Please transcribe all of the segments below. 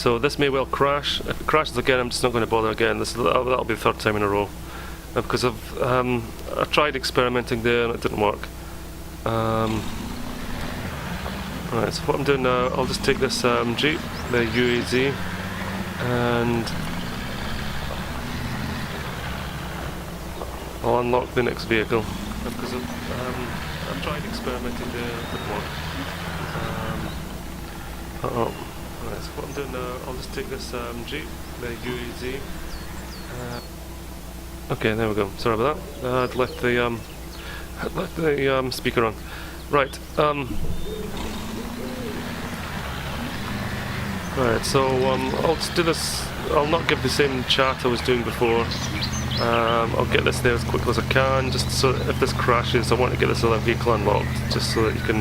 So this may well crash. If it crashes again, I'm just not going to bother again. That'll be the third time in a row. Because I tried experimenting there and it didn't work. Right, so what I'm doing now, I'll just take this Jeep, the UAZ, and I'll unlock the next vehicle. Because I've tried experimenting there and it didn't work. Right, so what I'm doing now, I'll just take this Jeep, the UAZ. Okay, there we go. Sorry about that. I'd left the speaker on. Right. Right. So I'll just do this. I'll not give the same chat I was doing before. I'll get this there as quickly as I can, just so that if this crashes, I want to get this other vehicle unlocked, just so that you can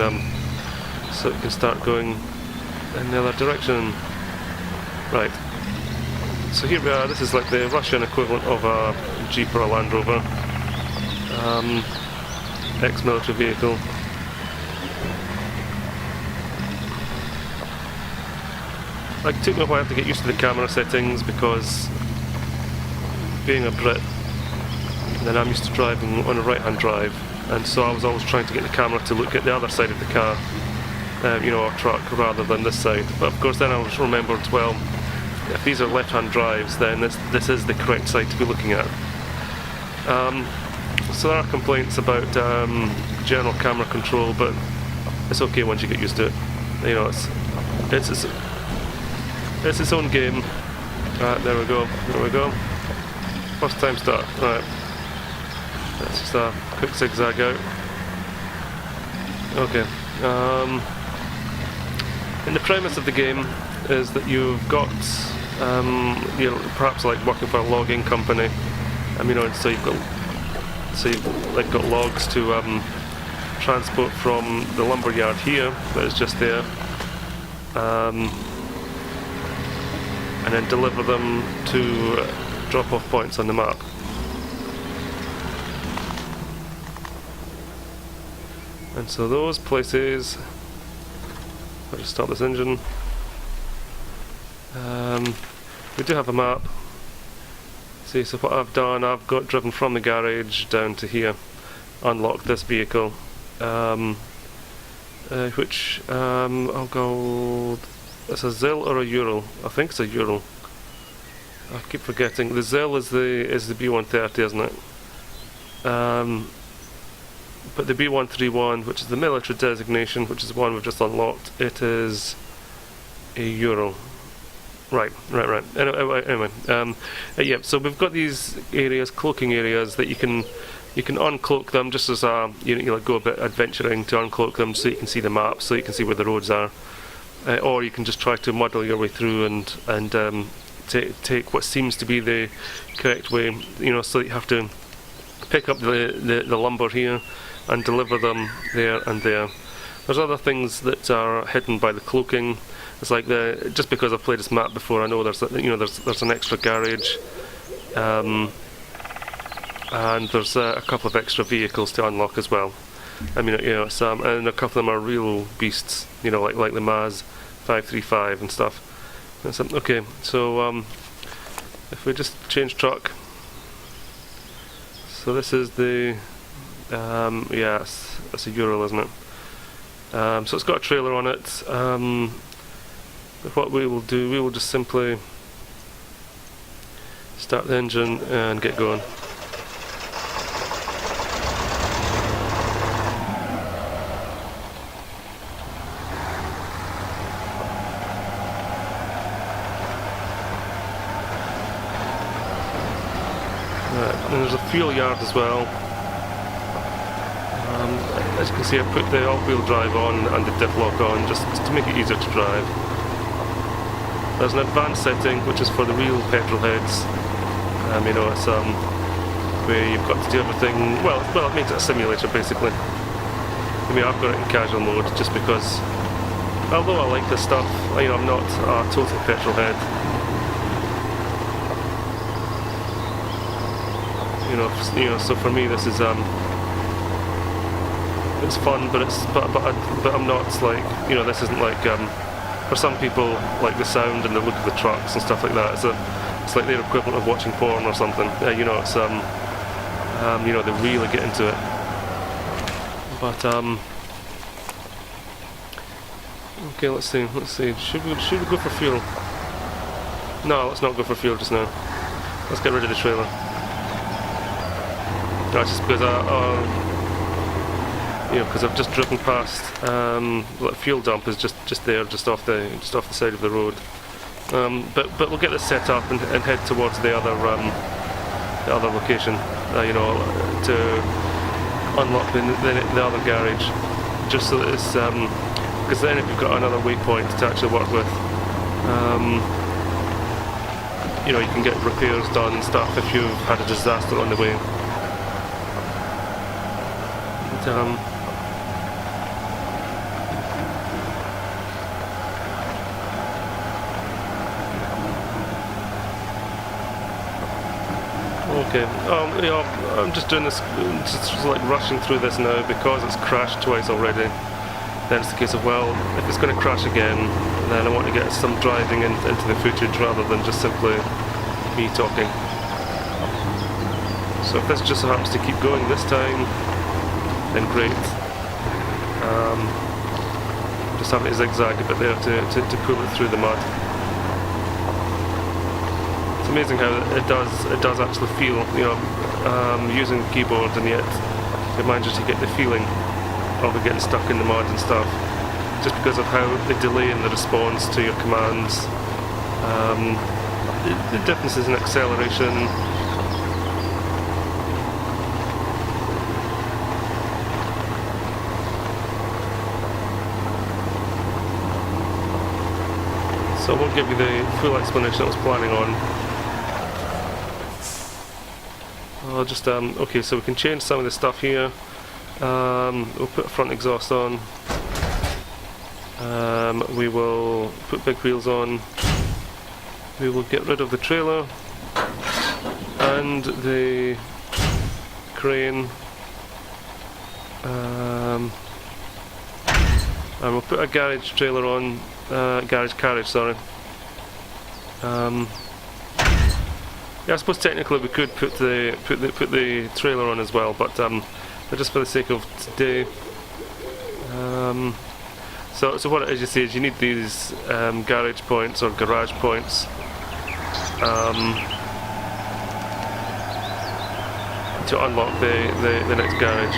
start going in the other direction. Right. So here we are. This is like the Russian equivalent of a Jeep or a Land Rover, ex-military vehicle. Like, it took me a while to get used to the camera settings because, being a Brit, then I'm used to driving on a right-hand drive, and so I was always trying to get the camera to look at the other side of the car, or truck, rather than this side. But of course, then I was remembered, well, if these are left-hand drives, then this is the correct side to be looking at. So there are complaints about general camera control, but it's okay once you get used to it. You know, it's its own game. There we go. There we go. First time start. Right. That's just a quick zigzag out. Okay. And the premise of the game is that you've got, perhaps like working for a logging company. So you've like got logs to transport from the lumber yard here that is just there, and then deliver them to drop-off points on the map. And so those places, I'll just start this engine. We do have a map. See, so what I've done, I've got driven from the garage down to here, unlocked this vehicle, which I'll go. It's a Zil or a Ural? I think it's a Ural. I keep forgetting. The Zil is the B130, isn't it? But the B131, which is the military designation, which is the one we've just unlocked, it is a Ural. Right. Anyway, yeah. So we've got these areas, cloaking areas, that you can uncloak them just as you go a bit adventuring to uncloak them, so you can see the map, so you can see where the roads are, or you can just try to muddle your way through and take what seems to be the correct way. So that you have to pick up the lumber here and deliver them there and there. There's other things that are hidden by the cloaking. It's like just because I've played this map before, I know there's an extra garage, and there's a couple of extra vehicles to unlock as well. And a couple of them are real beasts, like the Maz 535 and stuff. Okay, so if we just change truck, so this is the it's a Ural, isn't it? So it's got a trailer on it. What we will do, we will just simply start the engine and get going. Right, and there's a fuel yard as well. As you can see, I put the all-wheel drive on and the diff lock on just to make it easier to drive. There's an advanced setting which is for the real petrol heads. It's where you've got to do everything. Well, it makes it a simulator basically. I've got it in casual mode just because, although I like this stuff, I'm not a total petrol head. So for me this is it's fun, but I'm not like, this isn't like for some people, like the sound and the look of the trucks and stuff like that, it's like their equivalent of watching porn or something. You know, it's you know, they really get into it. But okay, let's see. Should we go for fuel? No, let's not go for fuel just now. Let's get rid of the trailer. That's just because you know, because I've just driven past. The fuel dump is just there, just off the side of the road. But we'll get this set up and head towards the other location. You know, to unlock the other garage, just so that it's because then if you've got another waypoint to actually work with, you know, you can get repairs done and stuff if you've had a disaster on the way. But, okay, you know, I'm just doing this, just like rushing through this now because it's crashed twice already. Then it's the case of, well, if it's going to crash again, then I want to get some driving into the footage rather than just simply me talking. So if this just happens to keep going this time, then great. Just having to zigzag a bit there to pull it through the mud. It's amazing how it does actually feel, you know, using the keyboard, and yet it manages to get the feeling of it getting stuck in the mud and stuff, just because of how the delay in the response to your commands, the differences in acceleration. So I won't give you the full explanation I was planning on. I'll just, okay, so we can change some of the stuff here. We'll put a front exhaust on. We will put big wheels on. We will get rid of the trailer and the crane. And we'll put a garage trailer on. Garage carriage, sorry. Yeah, I suppose technically we could put the trailer on as well, but just for the sake of today. So what it is, you see, is you need these garage points or garage points to unlock the next garage.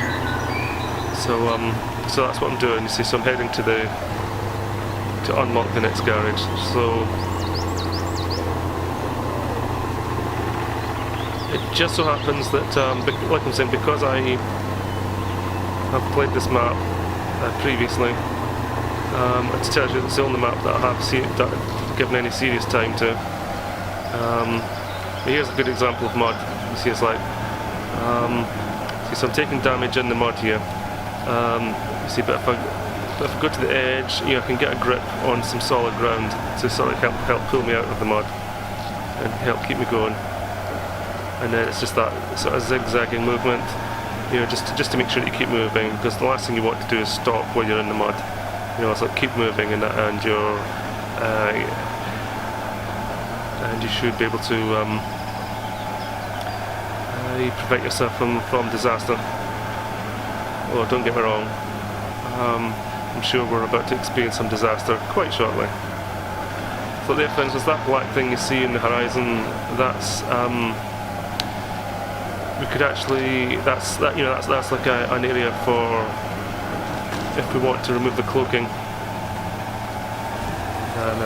So that's what I'm doing. You see, so I'm heading to unlock the next garage. So it just so happens that, like I'm saying, because I have played this map previously, it tells you it's the only map that I have given any serious time to. Here's a good example of mud. You see, it's like, see, so I'm taking damage in the mud here. You see, but if I go to the edge, you know, I can get a grip on some solid ground to sort of help pull me out of the mud and help keep me going. And then it's just that sort of zigzagging movement, you know, just to make sure that you keep moving, because the last thing you want to do is stop while you're in the mud. You know, it's like keep moving, and you should be able to prevent yourself from disaster. Oh, don't get me wrong. I'm sure we're about to experience some disaster quite shortly. So there, for instance, that black thing you see in the horizon, that's we could actually, that's like an area for if we want to remove the cloaking. And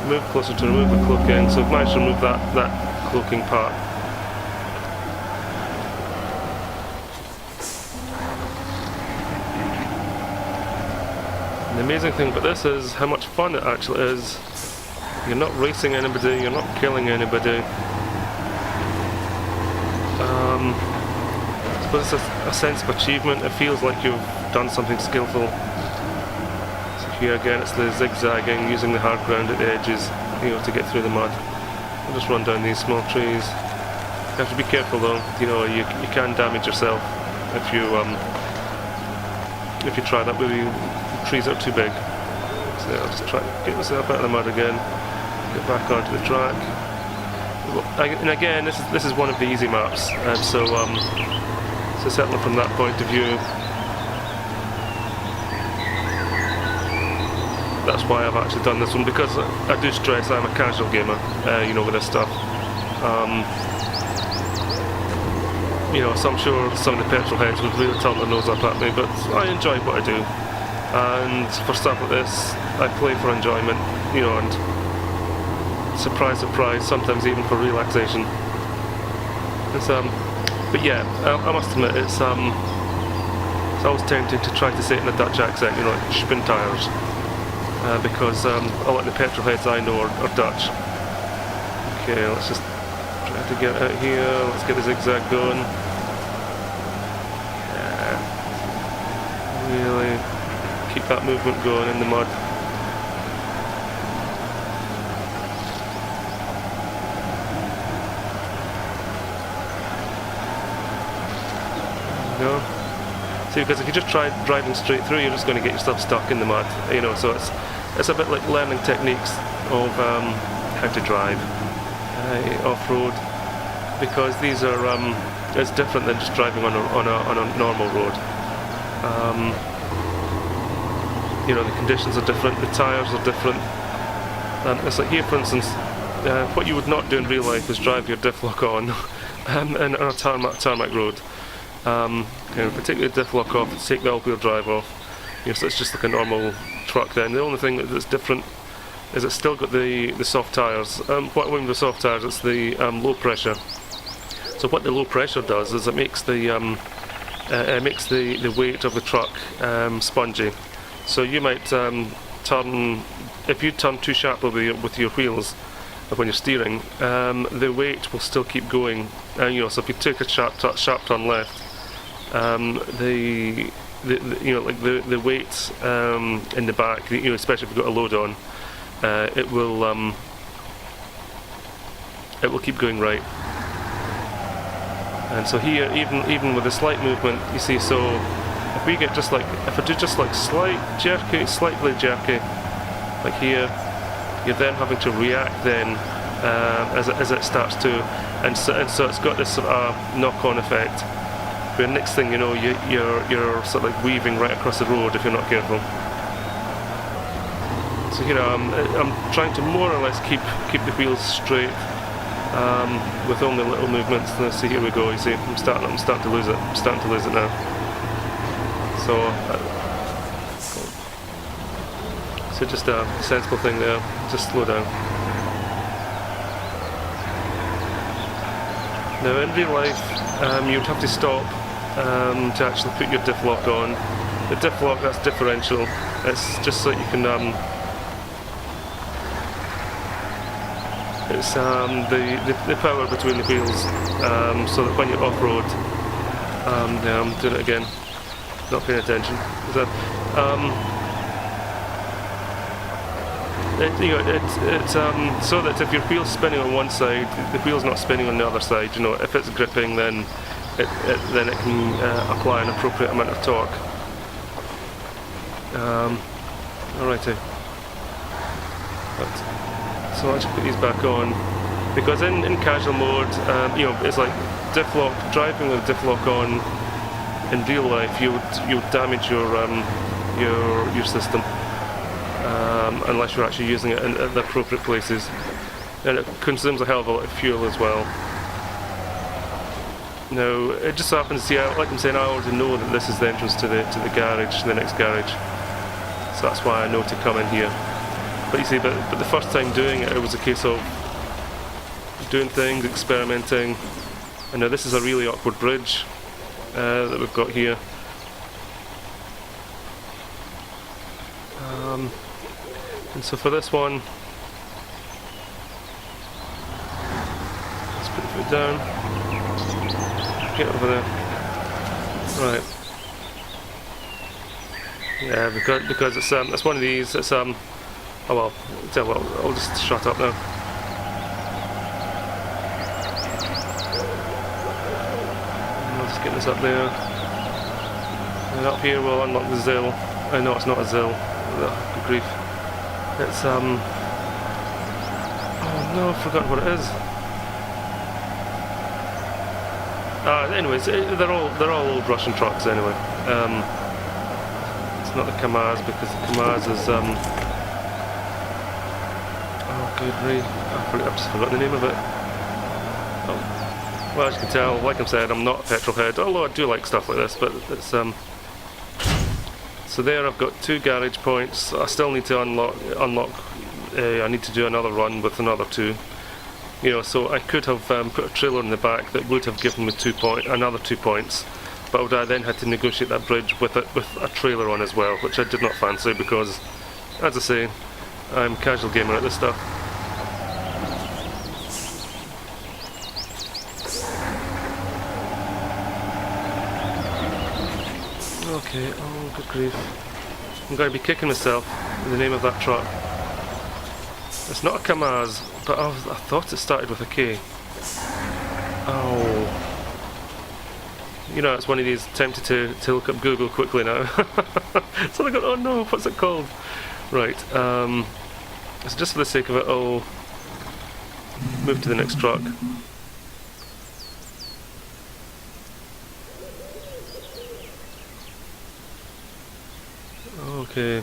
move closer to remove the cloaking, so we've managed to remove that cloaking part. And the amazing thing about this is how much fun it actually is. You're not racing anybody, you're not killing anybody. I suppose it's a sense of achievement. It feels like you've done something skillful. Here again, it's the zigzagging, using the hard ground at the edges, you know, to get through the mud. I'll just run down these small trees. You have to be careful though, you know, you can damage yourself if you try that with the trees are too big. So I'll just try to get myself out of the mud again, get back onto the track. And again, this is one of the easy maps, and so certainly from that point of view, that's why I've actually done this one, because I do stress I'm a casual gamer, you know, with this stuff. You know, so I'm sure some of the petrol heads would really turn their nose up at me, but I enjoy what I do. And for stuff like this, I play for enjoyment, you know, and surprise, surprise, sometimes even for relaxation. It's, but yeah, I must admit, it's always tempting to try to say it in a Dutch accent, you know, like Spintires, because a lot of the petrol heads I know are Dutch. Okay, let's just try to get out here, let's get the zigzag going. Yeah. Really keep that movement going in the mud. There we go. See, because if you just try driving straight through, you're just going to get yourself stuck in the mud, you know, so it's a bit like learning techniques of how to drive off-road, because these are it's different than just driving on a normal road. You know, the conditions are different, the tyres are different. It's like here, for instance, what you would not do in real life is drive your diff lock on on a tarmac road. You know, particularly the diff lock off, take the all-wheel drive off. You know, so it's just like a normal truck then. The only thing that's different is it's still got the soft tyres. What I mean with the soft tyres, it's the low pressure. So what the low pressure does is it makes the weight of the truck spongy. So you might turn, if you turn too sharply with your wheels when you're steering, the weight will still keep going. You know, so if you take a sharp turn left, the you know, like the weight in the back, you know, especially if you've got a load on, it will keep going right. And so here, even with a slight movement, you see, so if we get just like, if I do just like slightly jerky, like here, you're then having to react then as it starts to, and so it's got this sort of knock-on effect, where next thing you know, you're sort of like weaving right across the road if you're not careful. So here I'm trying to more or less keep the wheels straight, with only little movements. Let's see, here we go. You see, I'm starting to lose it. I'm starting to lose it now. So just a sensible thing there. Just slow down. Now, in real life, you'd have to stop to actually put your diff lock on. The diff lock, that's differential. It's just so you can. It's the power between the wheels, so that when you're off-road, yeah, I'm doing it again, not paying attention. So, it's so that if your wheel's spinning on one side, the wheel's not spinning on the other side. You know, if it's gripping, then it can apply an appropriate amount of torque. Alrighty. So I'll just put these back on, because in casual mode, you know, it's like diff lock, driving with diff lock on. In real life, you would damage your system unless you're actually using it at the appropriate places, and it consumes a hell of a lot of fuel as well. Now, it just happens. See, like I'm saying, I already know that this is the entrance to the garage, the next garage. So that's why I know to come in here. But you see, but the first time doing it, it was a case of doing things, experimenting. And now this is a really awkward bridge that we've got here. And so for this one, let's put the foot down, get over there. Right. Yeah, because it's one of these. It's oh well, I'll just shut up now. Just getting this up there. And up here we'll unlock the Zill. I know it's not a Zill. Oh, good grief. It's oh no, I've forgotten what it is. Anyways, they're all old Russian trucks anyway. It's not the Kamaz, because the Kamaz is oh good grief, I've just forgotten the name of it. Oh. Well, as you can tell, like I said, I'm not a petrol head, although I do like stuff like this, but it's so there I've got 2 garage points. I still need to unlock I need to do another run with another 2. You know, so I could have put a trailer in the back that would have given me another 2 points, but I then had to negotiate that bridge with a trailer on as well, which I did not fancy because, as I say, I'm a casual gamer at this stuff. Okay, oh good grief. I'm going to be kicking myself in the name of that truck. It's not a Kamaz, but I thought it started with a K. Oh. You know, it's one of these, tempted to look up Google quickly now. So I got, oh no, what's it called? Right, so just for the sake of it, I'll move to the next truck. Okay.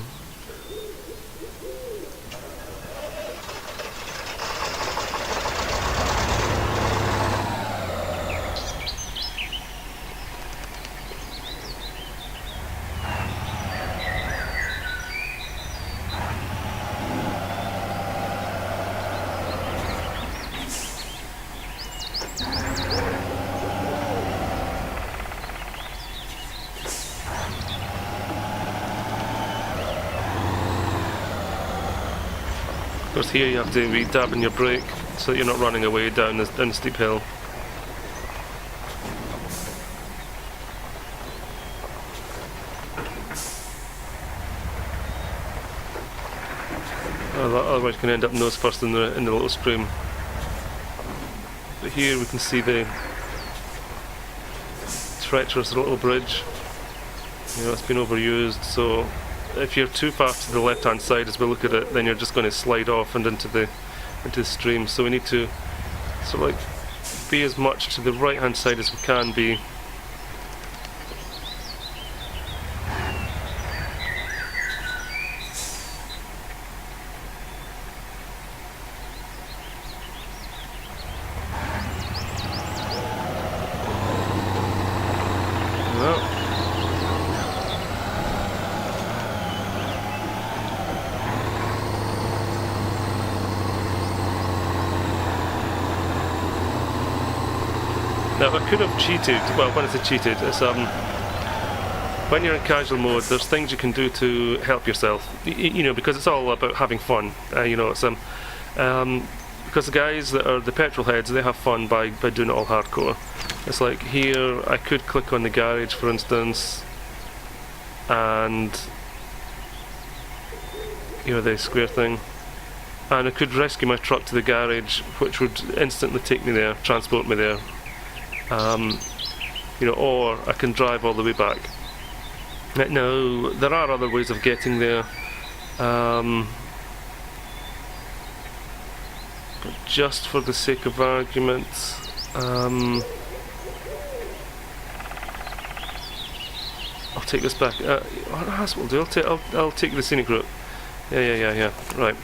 Of course, here you have to be dabbing your brake so that you're not running away down the steep hill. Otherwise you can end up nose first in the little stream. But here we can see the treacherous little bridge. You know, it's been overused, so if you're too far to the left hand side as we look at it, then you're just going to slide off and into the stream. So we need to sort of like be as much to the right hand side as we can be. Now I could have cheated, well when I say cheated, it's when you're in casual mode there's things you can do to help yourself, you know, because it's all about having fun, you know, it's because the guys that are the petrol heads, they have fun by doing it all hardcore. It's like here, I could click on the garage for instance, and you know, the square thing, and I could rescue my truck to the garage, which would instantly take me there, transport me there. You know, or I can drive all the way back. Now, there are other ways of getting there, but just for the sake of argument, I'll take this back. That's what we'll do. I'll take the scenic route. Yeah. Right.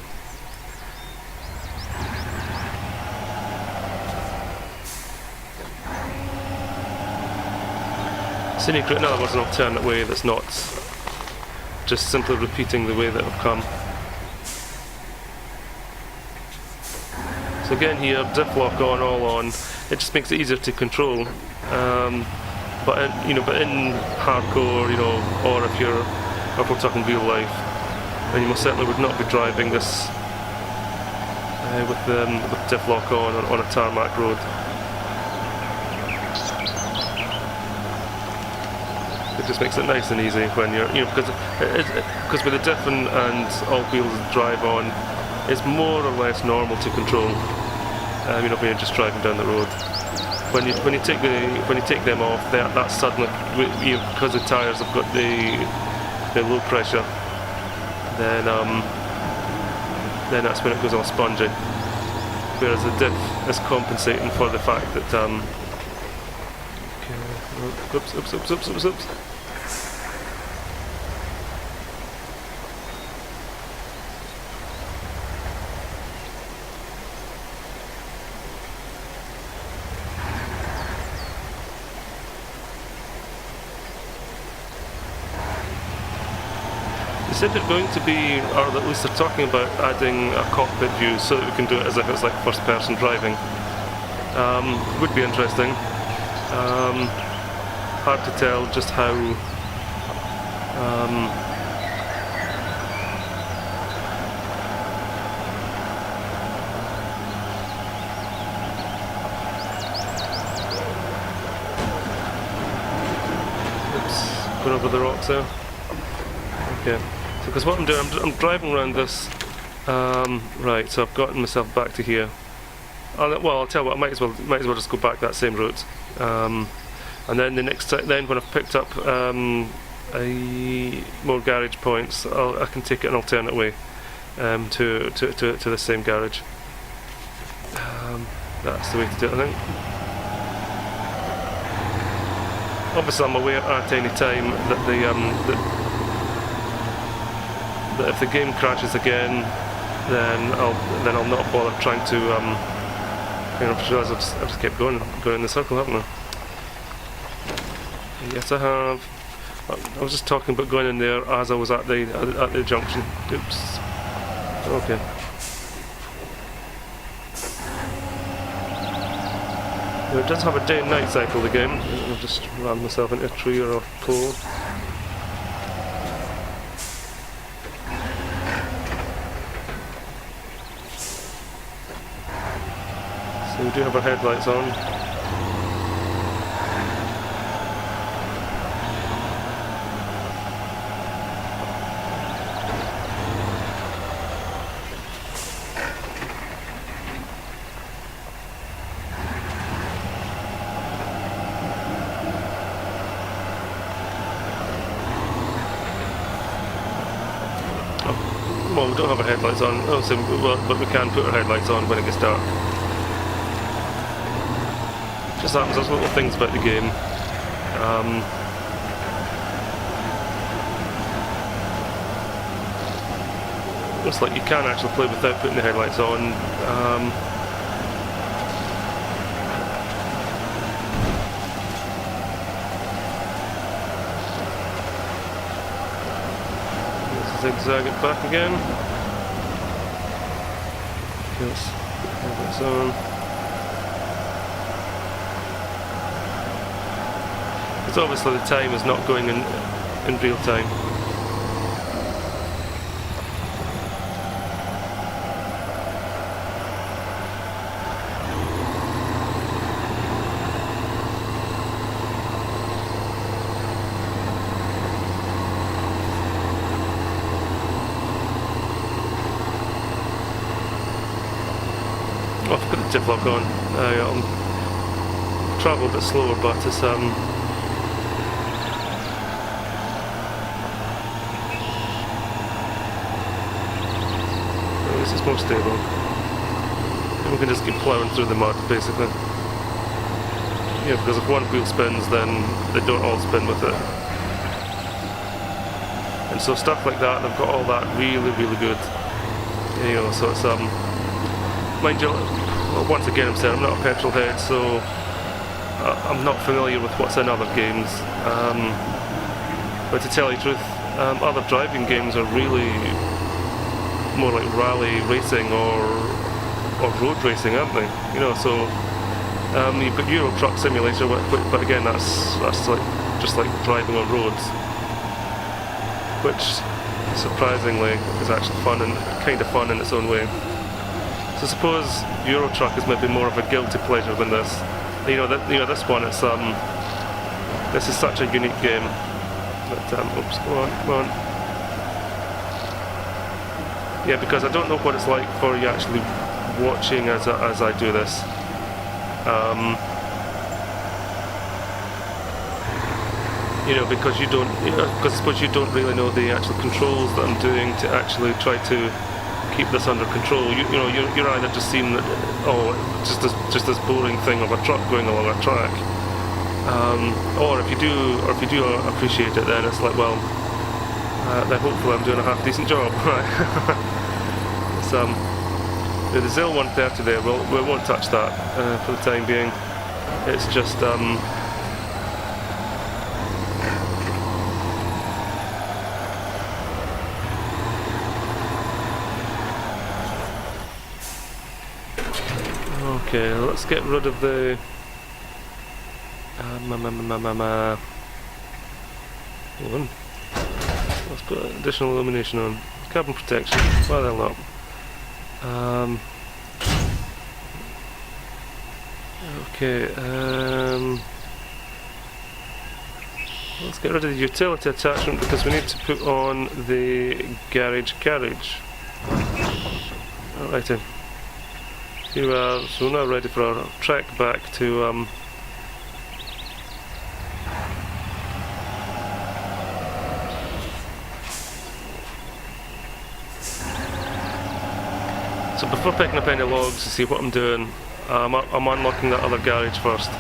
Scenic route, in other words, an alternate way that's not just simply repeating the way that I've come. So again here, diff lock on, all on. It just makes it easier to control. But in hardcore, you know, or if we're talking real life, then you most certainly would not be driving this with diff lock on a tarmac road. It just makes it nice and easy when you're, you know, because with the diff and all wheels drive on, it's more or less normal to control, you know, when you're just driving down the road. when you take them off, that's suddenly because the tyres have got the low pressure. Then that's when it goes all spongy. Whereas the diff is compensating for the fact that oops. They said they're going to be, or at least they're talking about adding a cockpit view so that we can do it as if it's like first-person driving. Would be interesting. Hard to tell just how. Oops, going over the rocks there. Okay. Because what I'm doing, I'm driving around this. Right, so I've gotten myself back to here. I'll tell you what, I might as well just go back that same route. And then the next time, when I've picked up more garage points, I can take it an alternate way to the same garage. That's the way to do it, I think. Obviously, I'm aware at any time that that if the game crashes again, then I'll not bother trying to. I just realised I've just kept going in the circle, haven't I? Yes, I have. I was just talking about going in there as I was at the junction. Oops. Okay. It does have a day and night cycle, the game. I've just ran myself into a tree or a pole. So we do have our headlights on. Well, we don't have our headlights on, but we can put our headlights on when it gets dark. Just happens, there's little things about the game. Looks like you can actually play without putting the headlights on. Zigzag it back again. Yes, headlights on. Because obviously the time is not going in real time. Oh, I've got the diff lock on. I'll travel a bit slower, but it's this is more stable. And we can just keep ploughing through the mud, basically. Yeah, because if one wheel spins, then they don't all spin with it. And so stuff like that, they've got all that really, really good. You know, so it's mind you, once again I'm saying I'm not a petrol head, so I'm not familiar with what's in other games. But to tell you the truth, other driving games are really more like rally racing or road racing, aren't they? You know, so you've got Euro Truck Simulator, but again, that's like just like driving on roads, which surprisingly is actually fun and kind of fun in its own way. So I suppose Euro Truck is maybe more of a guilty pleasure than this. You know, this one, it's this is such a unique game. But oops, come on. Yeah, because I don't know what it's like for you actually watching as I do this. You know, because you don't, because I suppose you don't really know the actual controls that I'm doing to actually try to keep this under control. You know, you're either just seeing that, oh, just this boring thing of a truck going along a track, or if you do appreciate it, then it's like, well, then hopefully I'm doing a half decent job, right? It's, the ZIL 130 there, we won't touch that for the time being. It's just okay, let's get rid of the hold on. Let's put additional illumination on. Carbon protection, why the hell not? Okay, let's get rid of the utility attachment because we need to put on the garage carriage. Alrighty. Here we are, so we're now ready for our trek back to so before picking up any logs to see what I'm doing, I'm unlocking that other garage first.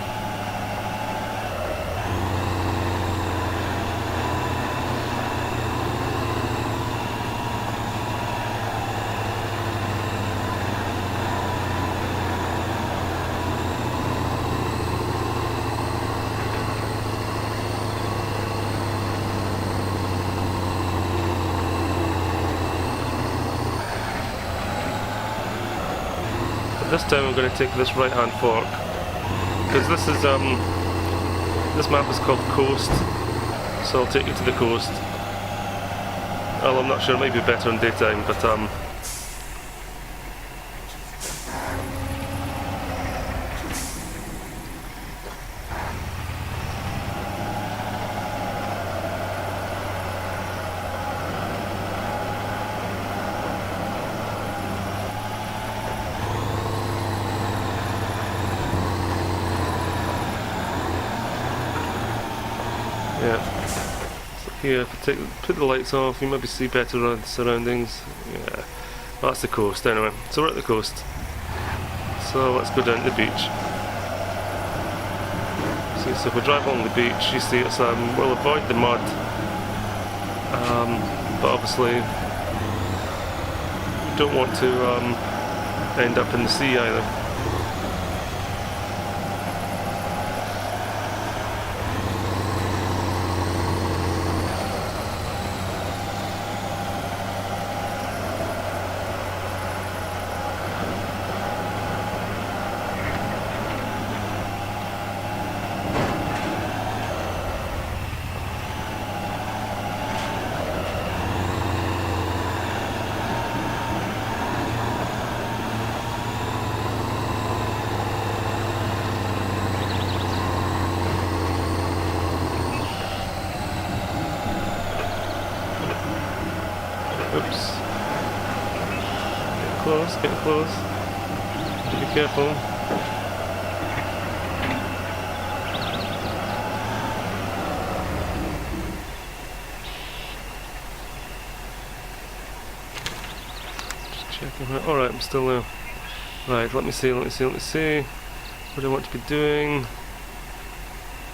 This time I'm going to take this right hand fork because this is this map is called Coast, so I'll take you to the coast. Well, I'm not sure, it might be better in daytime, but yeah. So here, if I put the lights off, you maybe see better around the surroundings. Yeah, well, that's the coast anyway. So we're at the coast. So let's go down to the beach. See, so if we drive along the beach, you see it's we'll avoid the mud, but obviously we don't want to end up in the sea either. Oops. Getting close. Be careful. Just checking. Alright, I'm still there. Right, let me see. What do I want to be doing?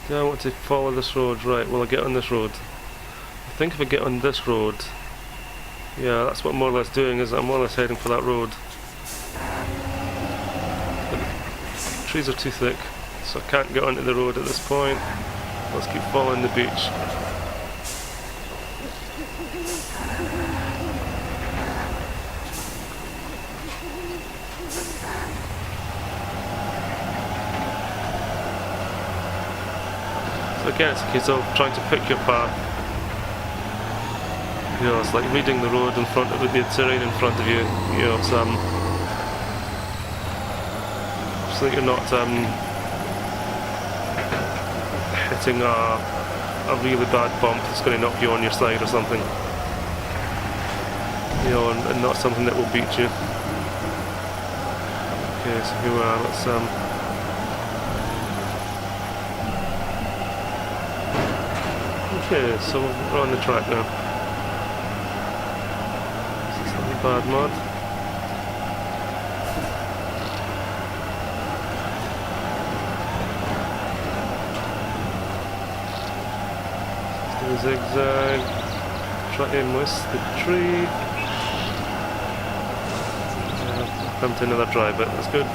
Do I want to follow this road? Right, will I get on this road? I think if I get on this road, yeah, that's what I'm more or less doing, is I'm more or less heading for that road. But the trees are too thick, so I can't get onto the road at this point. Let's keep following the beach. So again, it's a case of trying to pick your path. You know, it's like reading the road in front of the terrain in front of you. You know, it's so that you're not hitting a really bad bump that's going to knock you on your side or something. You know, and not something that will beat you. Okay, so here we are. Let's Okay, so we're on the track now. This is not bad mud. Let's do a zigzag. Try to miss the tree. Come to another dry bit, that's good.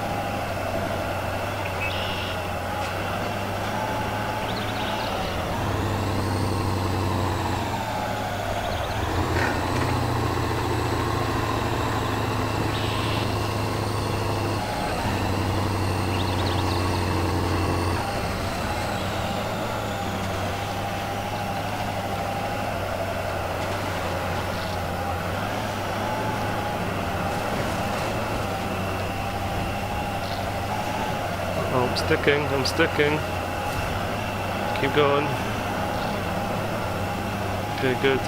Oh, I'm sticking. Keep going. Okay, good.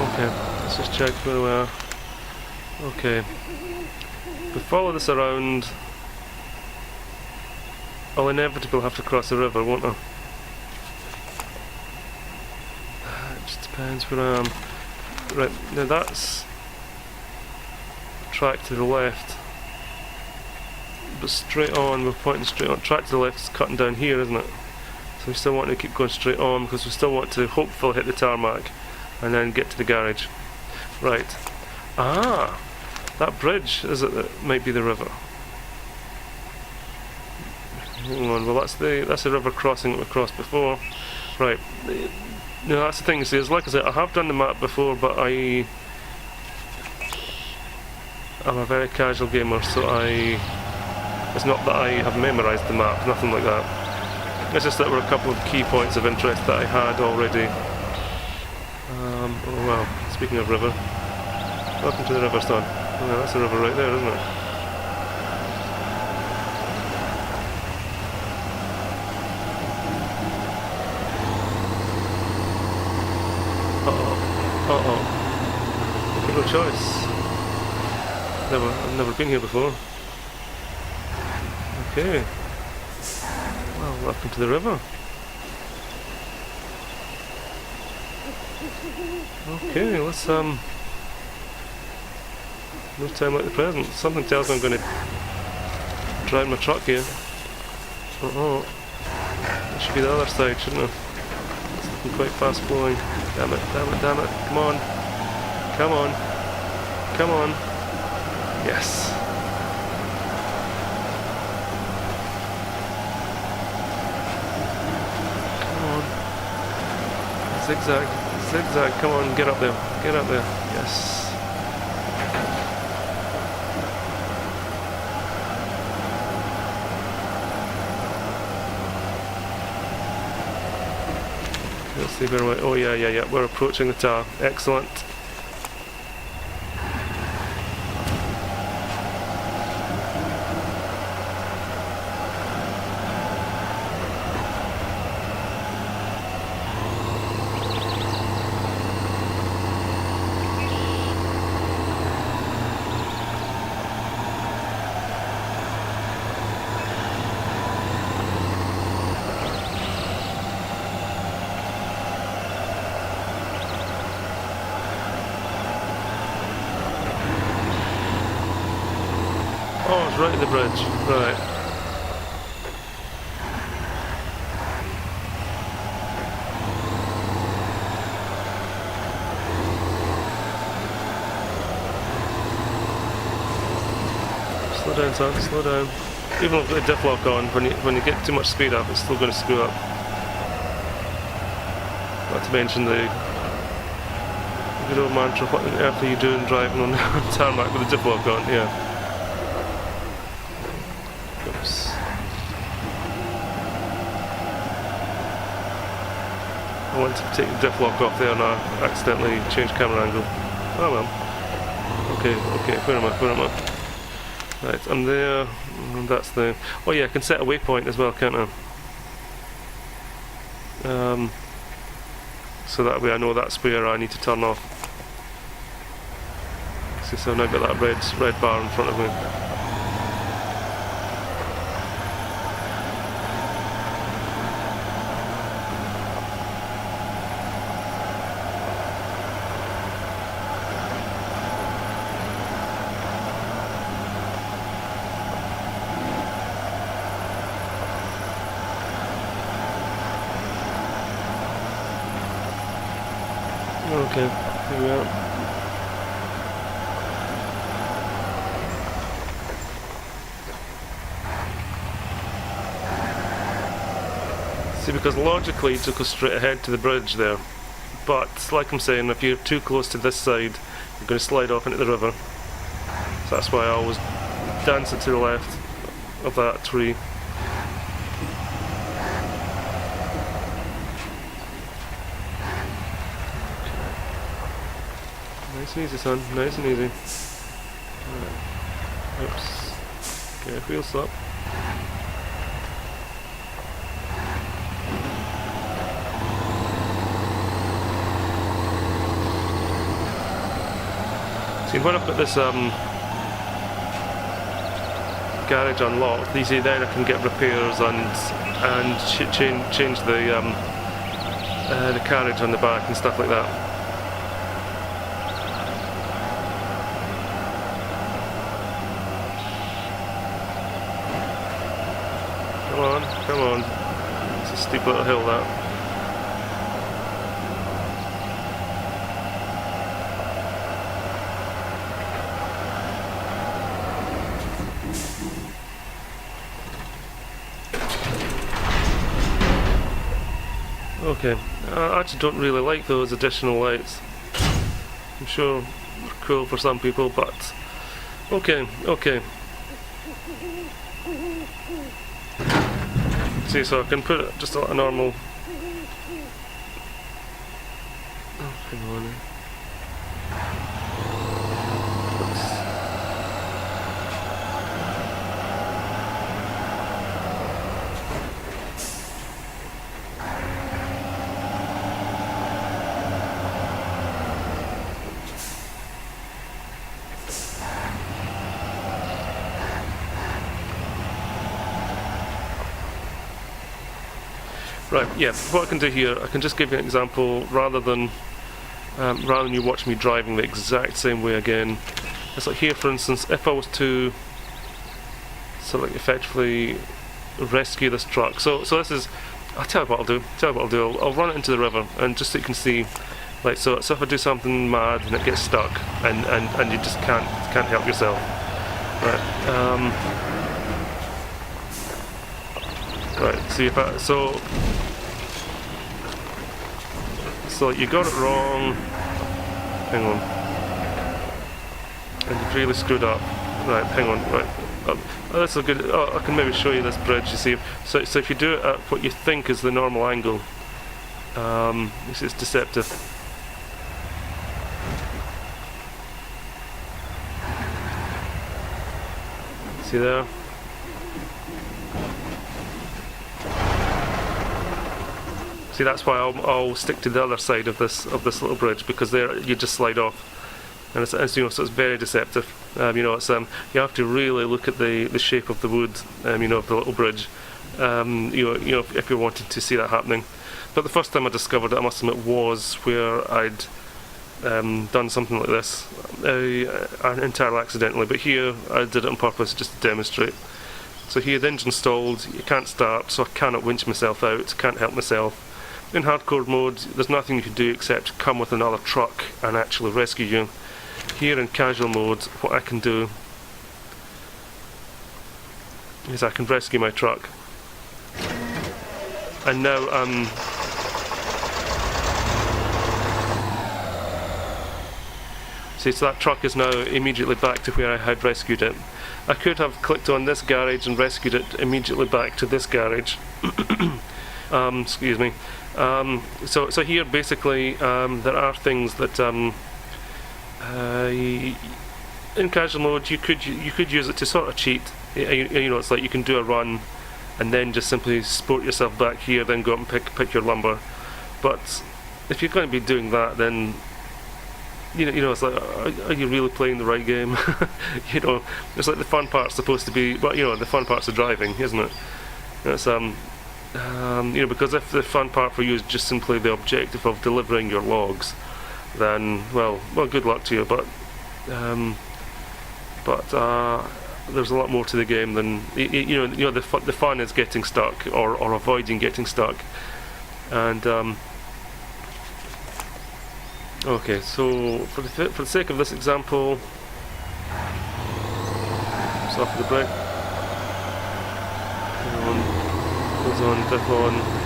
Okay, let's just check where we are. Okay. We follow this around. I'll inevitably have to cross the river, won't I? It just depends where I am. Right, now that's track to the left, but straight on, we're pointing straight on. Track to the left is cutting down here, isn't it? So we still want to keep going straight on because we still want to hopefully hit the tarmac and then get to the garage. Right. Ah! That bridge, is it, that might be the river? Hang on, well that's the river crossing that we crossed before. Right. Now that's the thing, you see, is like I said, I have done the map before, but I'm a very casual gamer, so it's not that I have memorised the map, nothing like that. It's just that there were a couple of key points of interest that I had already. Oh well, speaking of river, welcome to the river, son. Oh, yeah, that's the river right there, isn't it? Uh-oh. No choice. I've never been here before. Okay. Well, welcome to the river. Okay, let's no time like the present. Something tells me I'm going to drive my truck here. Oh, that should be the other side, shouldn't it? It's looking quite fast flowing. Damn it. Come on. Yes. Come on. Zigzag. Come on, get up there. Yes. Let's see where we're. Oh yeah. We're approaching the tower. Excellent. Oh, it's right at the bridge. Right. Slow down, son. Slow down. Even with the diff lock on, when you get too much speed up, it's still going to screw up. Not to mention the good old mantra, what on earth are you doing driving on the tarmac with the diff lock on? Yeah. Oops. I went to take the diff lock off there and I accidentally changed camera angle. Oh well. Okay, where am I? Right, I'm there, and that's the... Oh yeah, I can set a waypoint as well, can't I? So that way I know that's where I need to turn off. So I've now got that red bar in front of me. Okay, here we are. See, because logically you took us straight ahead to the bridge there, but like I'm saying, if you're too close to this side, you're going to slide off into the river. So that's why I always dance it to the left of that tree. Nice and easy, son. Nice and easy. Right. Oops. Okay, wheel stop. See, when I've got this garage unlocked, you see, then I can get repairs and change the carriage on the back and stuff like that. Come on. It's a steep little hill, that. Okay, I actually don't really like those additional lights. I'm sure they're cool for some people, but okay. See, so I can put it just a normal. Oh, hang on. Right, yeah, what I can do here, I can just give you an example rather than you watch me driving the exact same way again. It's like here, for instance, if I was to sort of like effectively rescue this truck. So this is, I'll tell you what I'll do. I'll run it into the river, and just so you can see, like, so if I do something mad and it gets stuck and you just can't help yourself. Right. Right, see if I, so you got it wrong, hang on, and you've really screwed up. Right, hang on, right, oh, that's a good, I can maybe show you this bridge, you see, so if you do it at what you think is the normal angle, this is deceptive. See there? See, that's why I'll stick to the other side of this little bridge, because there you just slide off, and it's you know, so it's very deceptive. You know, it's you have to really look at the shape of the wood, you know, of the little bridge. You know, if you're wanting to see that happening. But the first time I discovered it, I must admit, was where I'd done something like this, entirely accidentally. But here I did it on purpose, just to demonstrate. So here the engine's stalled, you can't start, so I cannot winch myself out, can't help myself. In hardcore mode, there's nothing you can do except come with another truck and actually rescue you. Here in casual mode, what I can do is I can rescue my truck. And now see, so that truck is now immediately back to where I had rescued it. I could have clicked on this garage and rescued it immediately back to this garage. Excuse me. So here basically there are things that in casual mode you could use it to sort of cheat. You know, it's like you can do a run and then just simply sport yourself back here, then go up and pick your lumber. But if you're going to be doing that, then you know, it's like, are you really playing the right game? You know, it's like the fun part's supposed to be, well, you know, the fun part's the driving, isn't it? It's you know, because if the fun part for you is just simply the objective of delivering your logs, then well, good luck to you. But there's a lot more to the game than you know. The fun is getting stuck or avoiding getting stuck, and Okay, so for the sake of this example, soften the brake. On, goes on, diff on.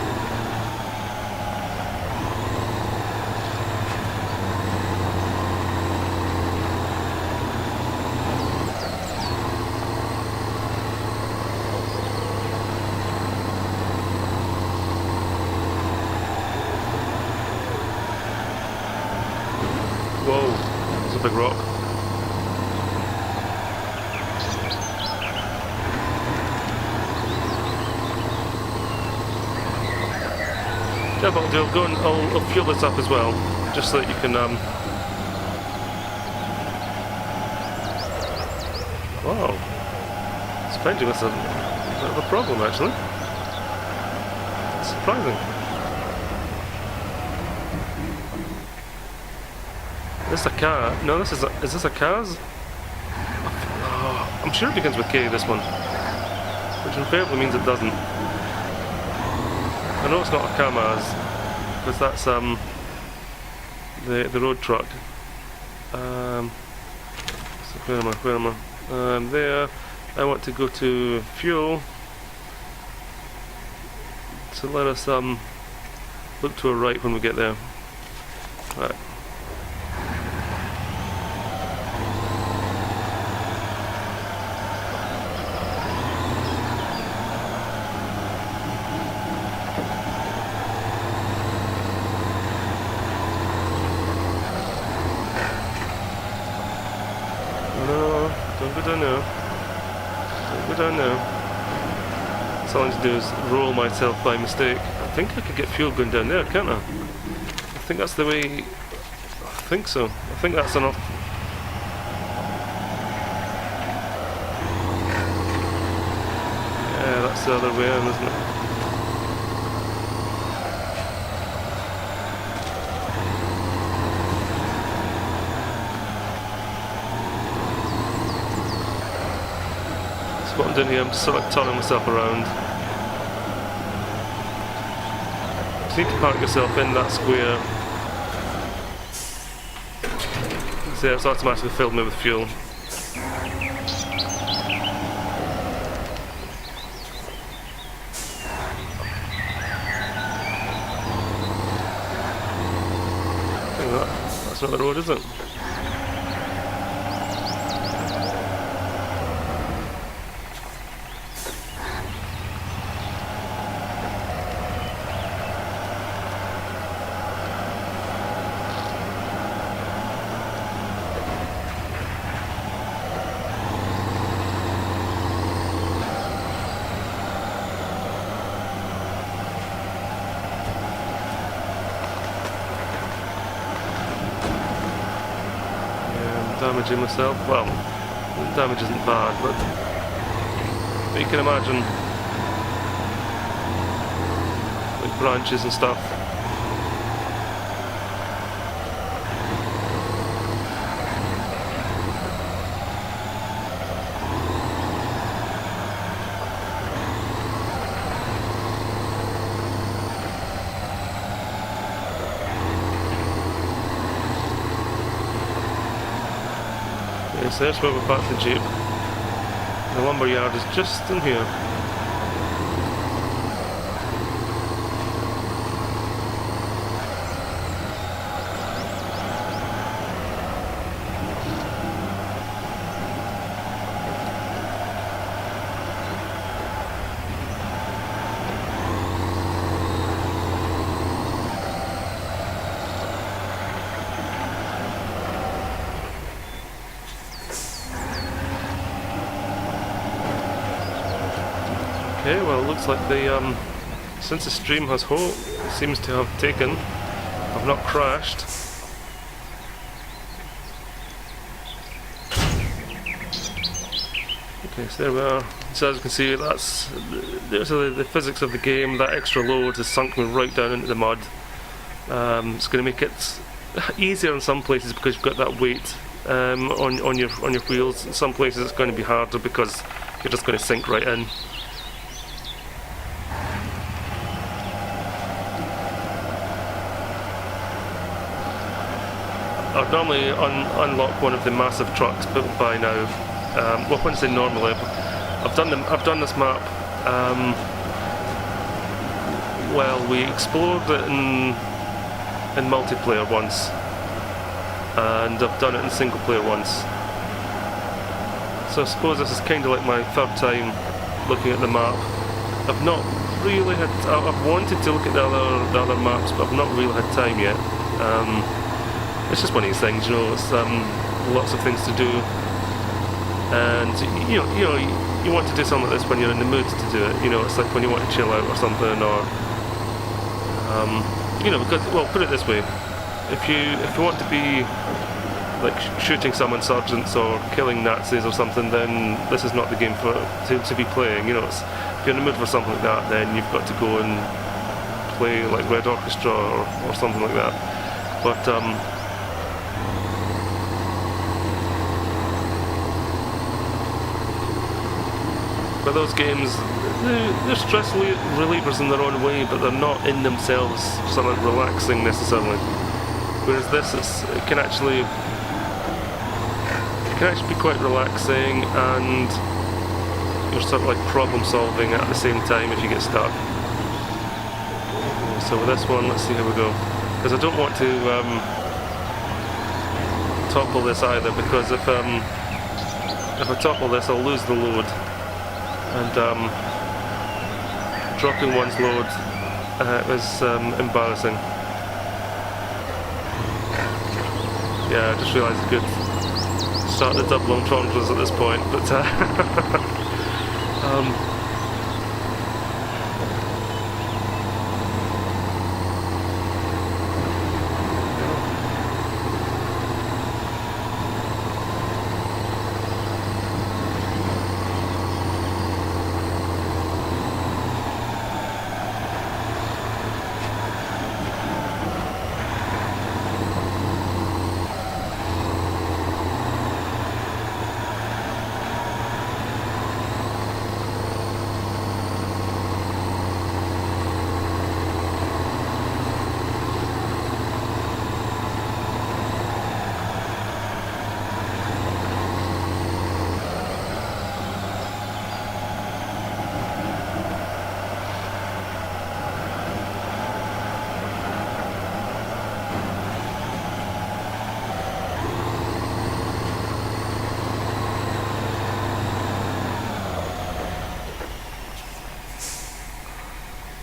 Whoa, it's a big rock. Yeah, but I'll go and I'll fuel this up as well, just so that you can wow. It's painting us a bit of a problem actually. It's surprising. Is this a car? No, is this a car's? Oh, I'm sure it begins with K, this one. Which invariably means it doesn't. I know it's not a Kamaz, because that's the road truck. So where am I? There. I want to go to fuel. So let us look to our right when we get there. Right. Don't go down now. Don't go down now. That's all I need to do is roll myself by mistake. I think I could get fuel going down there, can't I? I think that's the way... I think so. I think that's enough. Yeah, that's the other way in, isn't it? What I'm doing here, I'm sort of turning myself around. You need to park yourself in that square. See, it's automatically filled me with fuel. I think that's not the road, is it? Damaging myself. Well, the damage isn't bad, but you can imagine, like branches and stuff. So that's where we're parked the Jeep. The lumber yard is just in here. Okay, well it looks like the since the stream has seems to have taken, I've not crashed. Okay, so there we are. So as you can see, there's the physics of the game. That extra load has sunk me right down into the mud. It's going to make it easier in some places because you've got that weight on your wheels. In some places it's going to be harder because you're just going to sink right in. normally unlock one of the massive trucks built by now. Well, when I say normally, I've done this map. Well, we explored it in multiplayer once, and I've done it in single player once. So I suppose this is kind of like my third time looking at the map. I've not really had. I've wanted to look at the other maps, but I've not really had time yet. It's just one of these things, you know. It's lots of things to do, and you want to do something like this when you're in the mood to do it. You know, it's like when you want to chill out or something, or because, well, put it this way: if you want to be like shooting some insurgents or killing Nazis or something, then this is not the game to be playing. You know, if you're in the mood for something like that, then you've got to go and play like Red Orchestra or something like that. But those games, they're stress relievers in their own way, but they're not in themselves sort of relaxing necessarily. Whereas this, it can actually be quite relaxing, and you're sort of like problem solving at the same time if you get stuck. So with this one, let's see how we go. Because I don't want to topple this either, because if I topple this, I'll lose the load. And dropping one's load is embarrassing. Yeah, I just realised I could start the double entendres at this point, but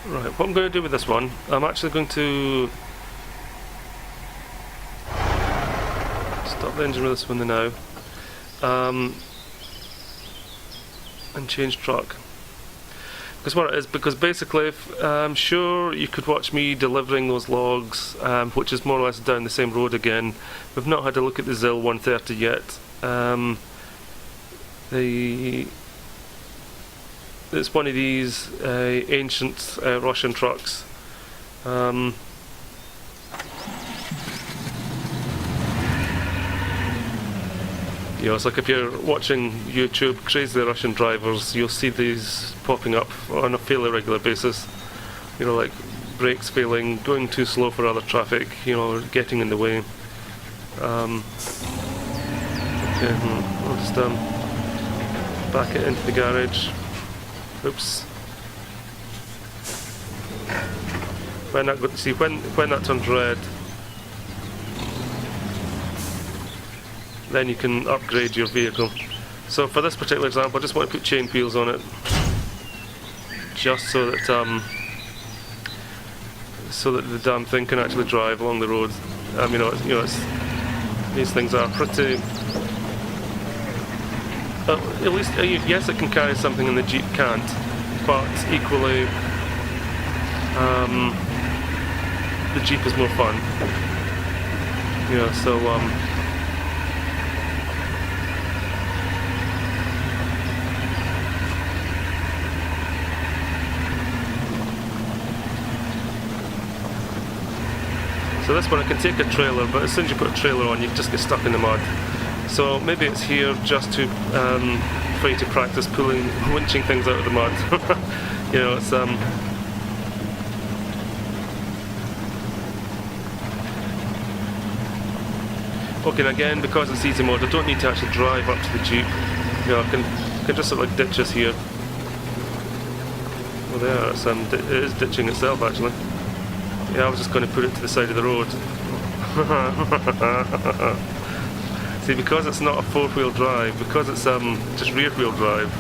right, what I'm going to do with this one, I'm actually going to stop the engine with this one now, and change truck. Because what it is, because basically, I'm sure you could watch me delivering those logs, which is more or less down the same road again. We've not had a look at the ZIL 130 yet. It's one of these ancient Russian trucks. It's like if you're watching YouTube crazy Russian drivers, you'll see these popping up on a fairly regular basis. Like brakes failing, going too slow for other traffic, getting in the way. Okay, I'll just back it into the garage. Oops. When that turns red, then you can upgrade your vehicle. So for this particular example, I just want to put chain wheels on it, just so that the damn thing can actually drive along the road. These things are pretty. At least, yes, it can carry something and the Jeep can't, but equally, the Jeep is more fun. So this one, I can take a trailer, but as soon as you put a trailer on, you just get stuck in the mud. So maybe it's here just to for you to practice winching things out of the mud. It's Okay, and again, because it's easy mode, I don't need to actually drive up to the Jeep. You know, I can just sort of like ditch this here. Oh, there, it is ditching itself actually. Yeah, I was just going to put it to the side of the road. See, because it's not a four-wheel drive, because it's just rear-wheel drive,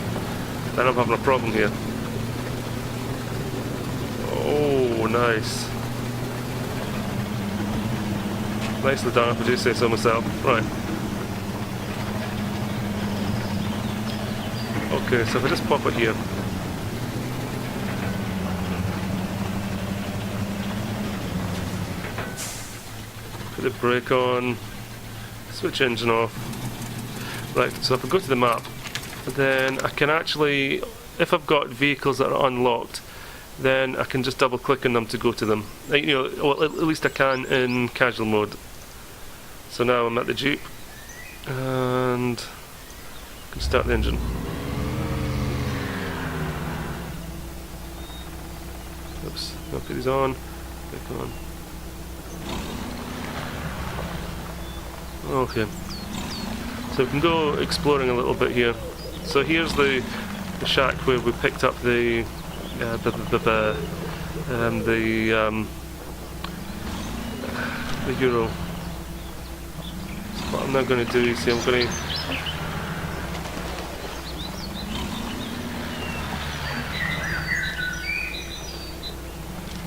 then I'm having a problem here. Oh, nice. Nicely done, if I do say so myself. Right. Okay, so if I just pop it here. Put the brake on. Switch engine off. Right, so if I go to the map, then I can actually, if I've got vehicles that are unlocked, then I can just double click on them to go to them. You know, well, at least I can in casual mode. So now I'm at the Jeep, and I can start the engine. Oops, I'll put these on, click on. Okay, so we can go exploring a little bit here. So here's the shack where we picked up the Euro. So what I'm now going to do is see, I'm going to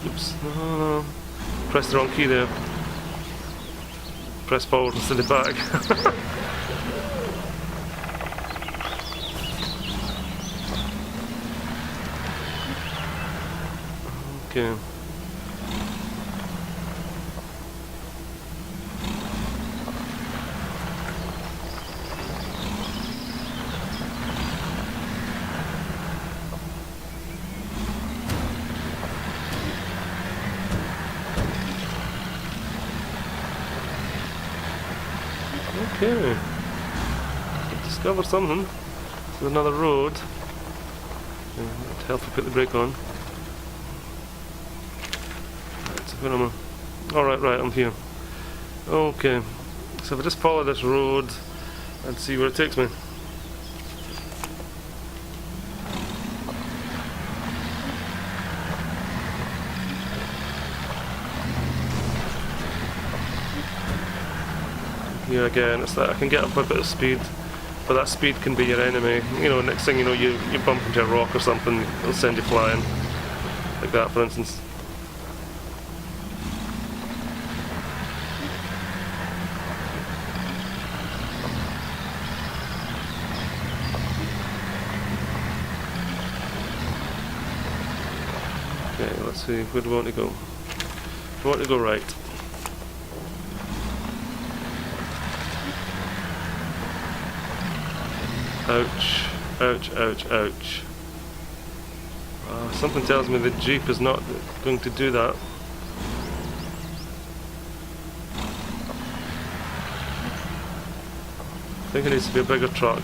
oops, no, press the wrong key there. Press forward instead of back. Okay. Okay, discovered something. There's another road. It'd help if I put the brake on. Right, so where am I? Alright, right, I'm here. Okay, so if I just follow this road and see where it takes me. Here again, it's that I can get up a bit of speed, but that speed can be your enemy. You know, next thing you know, you bump into a rock or something, it'll send you flying. Like that, for instance. Okay, let's see, where do we want to go? We want to go right. Ouch, ouch, ouch, ouch. Something tells me the Jeep is not going to do that. I think it needs to be a bigger truck.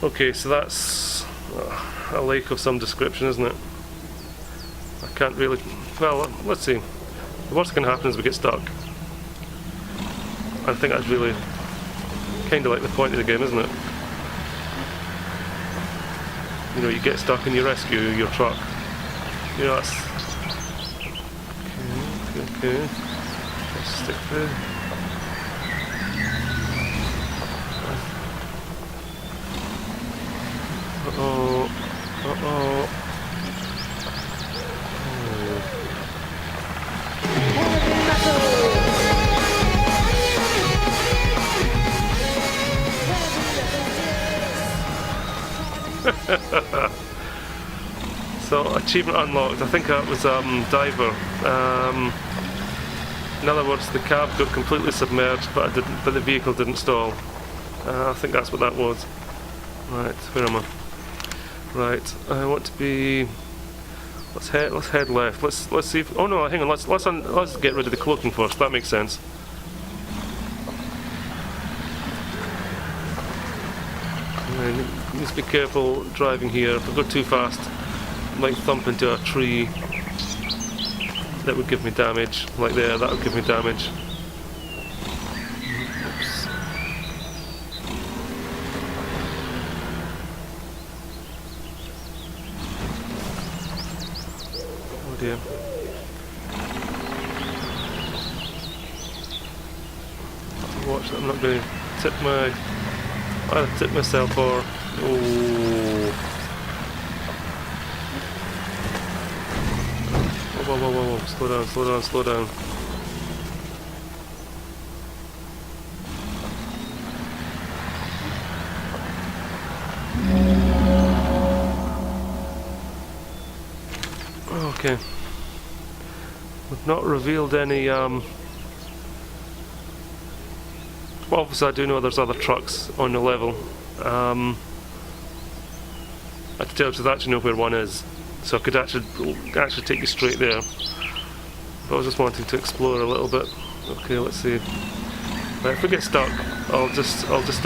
Okay, so that's a lake of some description, isn't it? I can't really... Well, let's see. The worst that can happen is we get stuck. I think that's really kind of like the point of the game, isn't it? You know, you get stuck and you rescue your truck. You know, that's... Okay. Let's stick there. Uh-oh. Uh-oh. So achievement unlocked. I think that was diver. In other words, the cab got completely submerged, but the vehicle didn't stall. I think that's what that was. Right, where am I? Right, I want to be. Let's head left. Let's see if. Oh no, hang on. Let's get rid of the cloaking first. That makes sense. Need to be careful driving here. If I go too fast, might thump into a tree that would give me damage, like there, that would give me damage. Oops. Oh dear. Watch that, I'm not going to tip myself or... Oh. Whoa, whoa, whoa, whoa, slow down, slow down, slow down. Okay. We've not revealed any, well, obviously I do know there's other trucks on the level. I have to tell you, I actually know where one is. So I could actually take you straight there. But I was just wanting to explore a little bit. Okay, let's see. Right, if we get stuck, I'll just okay, let's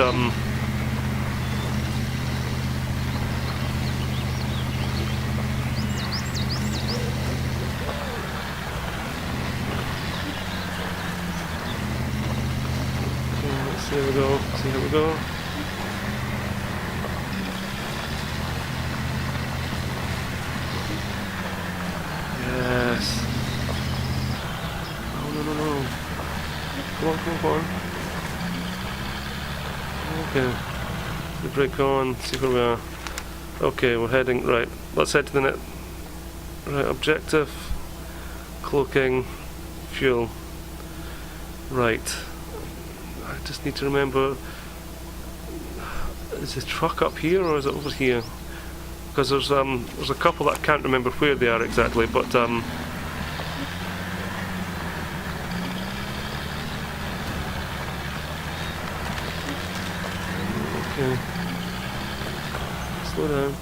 see how we go. See how we go. Yes. No, no, no, no. Come on, come on. Okay. We break on, see where we are. Okay, we're heading, right. Let's head to the net. Right, objective. Cloaking. Fuel. Right. I just need to remember. Is the truck up here or is it over here? Because there's a couple that I can't remember where they are exactly, but okay. Slow down.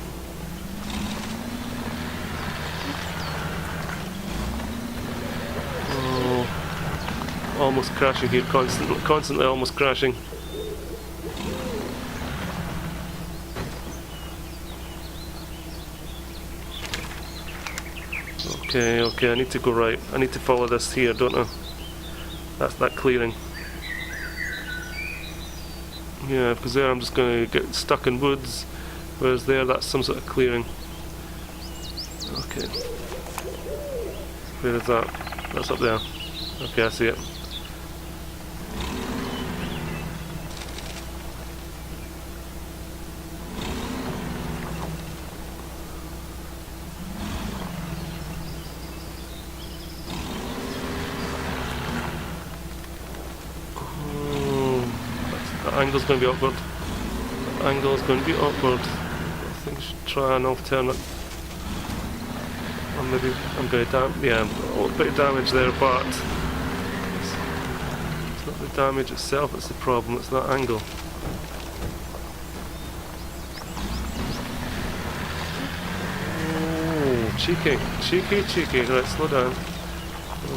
Oh, almost crashing here, constantly almost crashing. Okay, okay, I need to go right. I need to follow this here, don't I? That's that clearing. Yeah, because there I'm just going to get stuck in woods, whereas there that's some sort of clearing. Okay. Where is that? That's up there. Okay, I see it. Angle's going to be awkward. Angle's going to be awkward. I think I should try an alternate. Or maybe I'm going to yeah, a little bit of damage there, but it's not the damage itself, it's the problem, it's that angle. Oh, cheeky, cheeky, cheeky. Right, slow down.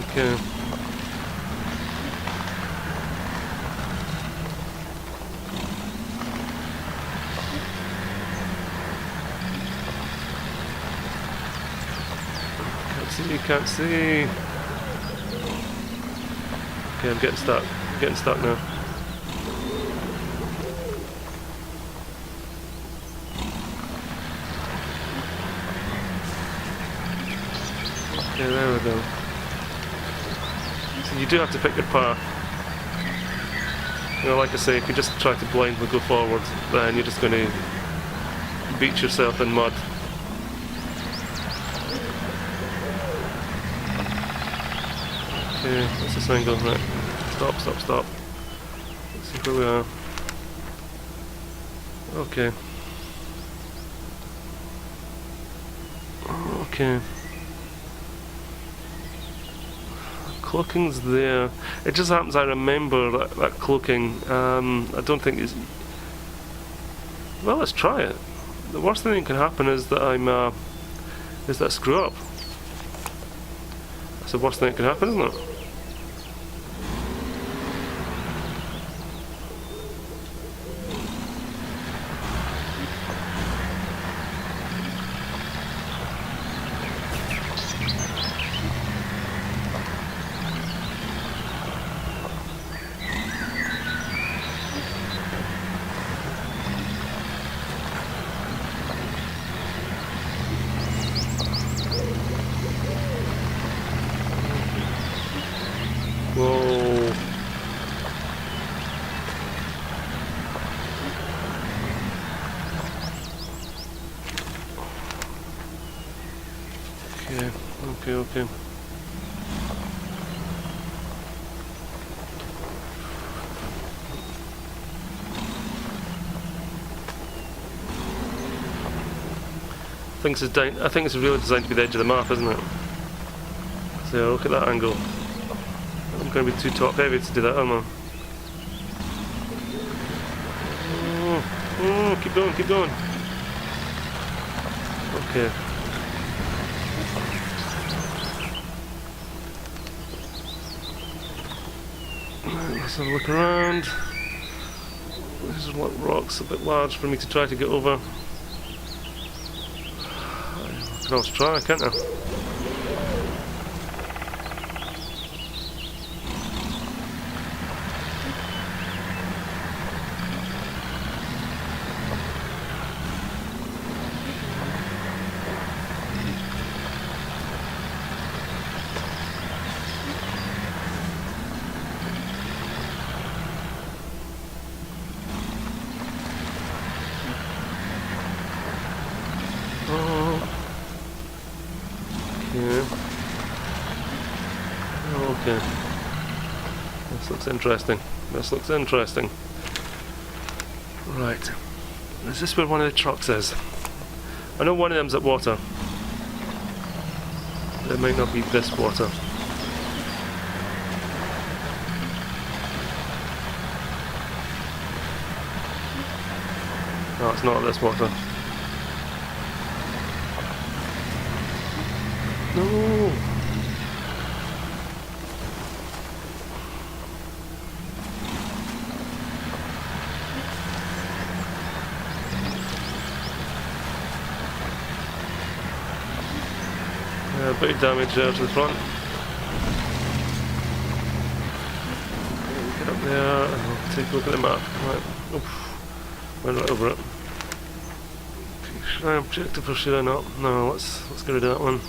Okay. You can't see. Okay, I'm getting stuck. I'm getting stuck now. Okay, there we go. So you do have to pick your path. You know, like I say, if you just try to blindly go forward, then you're just going to beat yourself in mud. Okay, what's this angle? Right. Stop, stop, stop. Let's see where we are. Okay. Okay. Cloaking's there. It just happens I remember that cloaking. I don't think it's... Well, let's try it. The worst thing that can happen is that I screw up. That's the worst thing that can happen, isn't it? Okay. I think it's really designed to be the edge of the map, isn't it? So look at that angle. I'm going to be too top heavy to do that, am I? Keep going. Okay. Let's have a look around. These are rocks a bit large for me to try to get over. I can always try, can't I? Okay. This looks interesting. Right. Is this where one of the trucks is? I know one of them's at water. It might not be this water. No, it's not this water. No! A bit of damage there to the front. Get up there and we'll take a look at the map. Right. Oof. Went right over it. Should I objective or should I not? No, let's get rid of that one.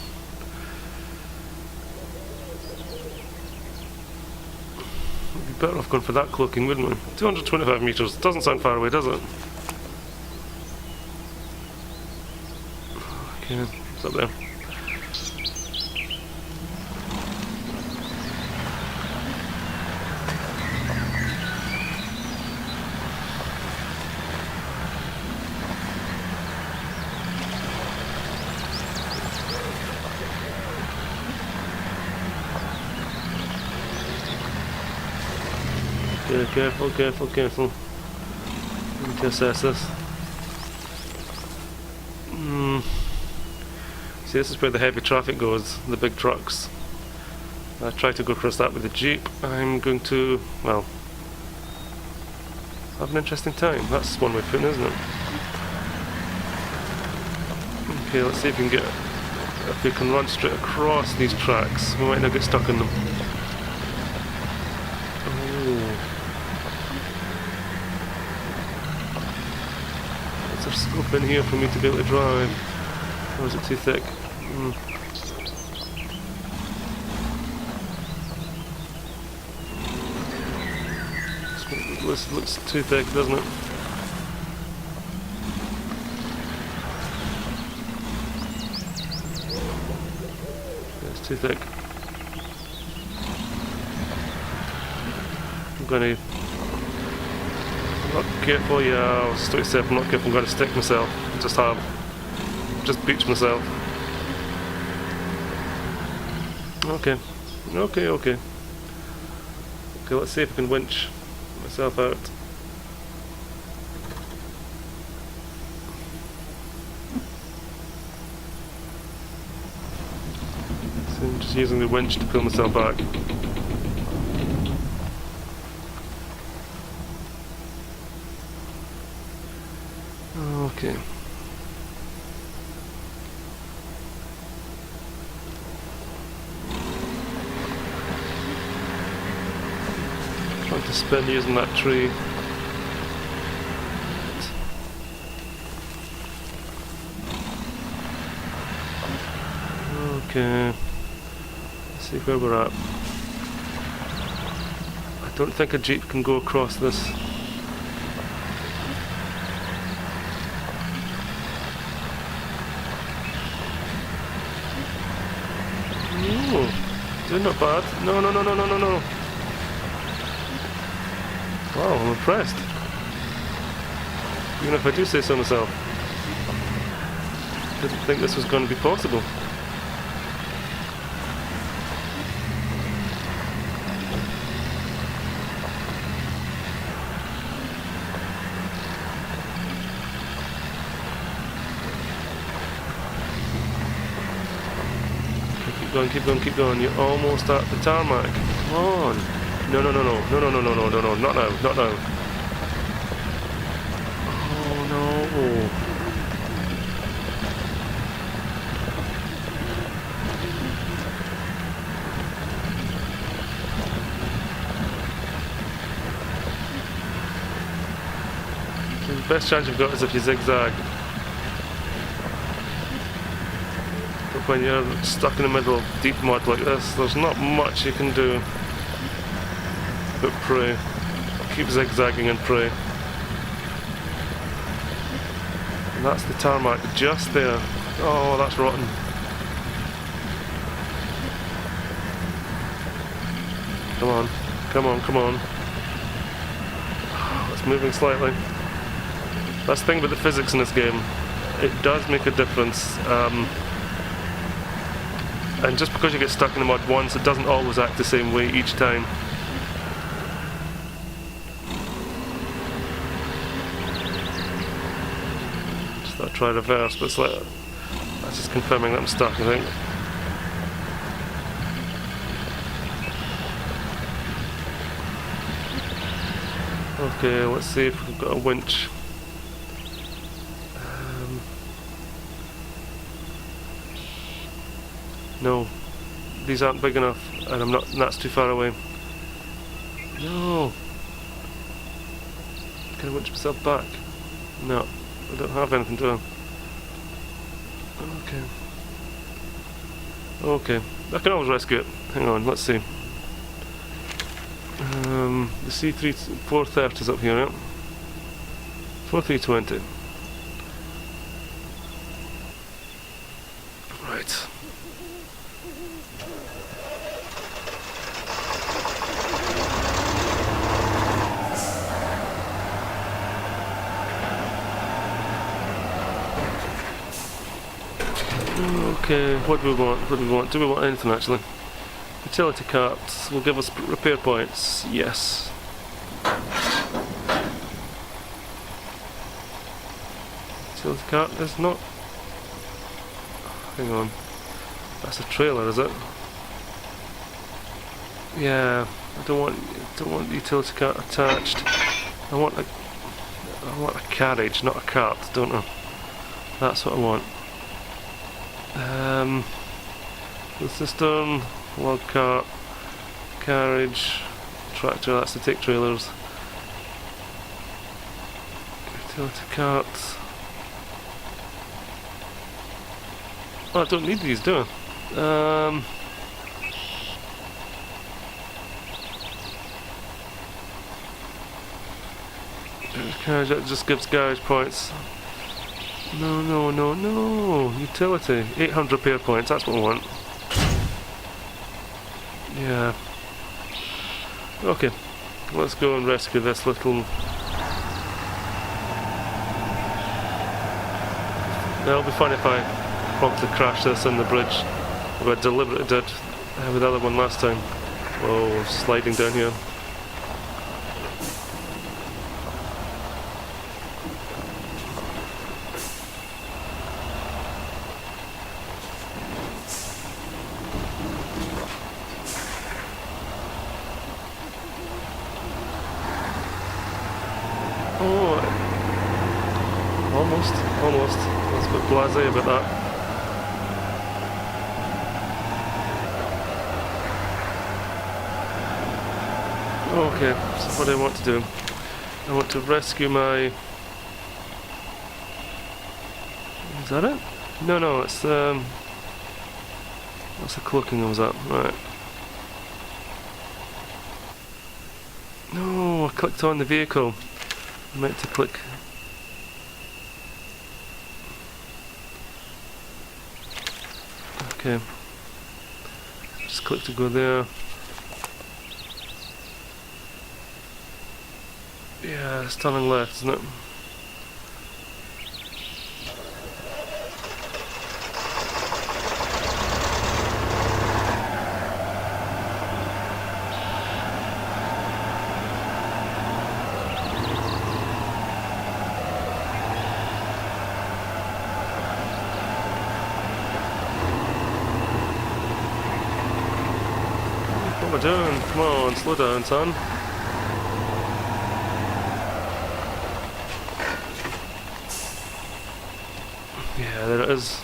We'd be better off going for that cloaking, wouldn't we? 225 meters. Doesn't sound far away, does it? Okay, it's up there. Careful. I need to assess this. See, this is where the heavy traffic goes, the big trucks. I try to go across that with the Jeep. I'm going to, well, have an interesting time. That's one way of putting it, isn't it? Okay, let's see if we can run straight across these tracks. We might not get stuck in them. There's scope in here for me to be able to drive. Or is it too thick? This looks too thick, doesn't it? It's too thick. I'm going to... Not careful, yeah, I'll stick myself. I'm not careful, I'm going to stick myself. Just beach myself. Okay, let's see if I can winch myself out. So I'm just using the winch to pull myself back. Okay. Trying to spin using that tree. Okay. Let's see where we're at. I don't think a Jeep can go across this. Doing not bad. No, no, no, no, no, no, no. Wow, I'm impressed. Even if I do say so myself. Didn't think this was going to be possible. Keep going, keep going, keep going. You're almost at the tarmac. Come on. No, no, no, no, no, no, no, no, no, no, no, not now, not now. Oh no. The best chance you've got is if you zigzag. But when you're stuck in the middle of deep mud like this, there's not much you can do but pray. Keep zigzagging and pray. And that's the tarmac just there. Oh, that's rotten. Come on, come on, come on. Oh, it's moving slightly. That's the thing about the physics in this game. It does make a difference. And just because you get stuck in the mud once, it doesn't always act the same way each time. Just thought I'd try reverse, but it's like, that's just confirming that I'm stuck, I think. Okay, let's see if we've got a winch. No, these aren't big enough, and I'm not. That's too far away. No. Can I winch myself back? No, I don't have anything to. Okay. Okay, I can always rescue it. Hang on, let's see. The C3 430 is up here, yeah. 4320. Right. Okay, what do we want? What do we want? Do we want anything actually? Utility carts will give us repair points. Yes. Utility cart is not. Hang on. That's a trailer, is it? Yeah. I don't want the utility cart attached. I want a carriage, not a cart, don't I? That's what I want. The cistern, log cart, carriage, tractor, that's to take trailers. Utility cart. Oh, I don't need these, do I? Carriage, that just gives garage points. No, no, no, no. Utility. 800 repair points, that's what I want. Yeah. Okay. Let's go and rescue this little... It'll be fun if I promptly crash this on the bridge. If I deliberately did with the other one last time. Oh, we're sliding down here. Oh, almost. I was a bit blasé about that. Okay, so what do I want to do? I want to rescue my... Is that it? No, it's what's the cloaking I was at? Right. No, I clicked on the vehicle. I meant to click. Okay. Just click to go there. Yeah, it's turning left, isn't it? What am I doing? Come on, slow down, son. Yeah, there it is.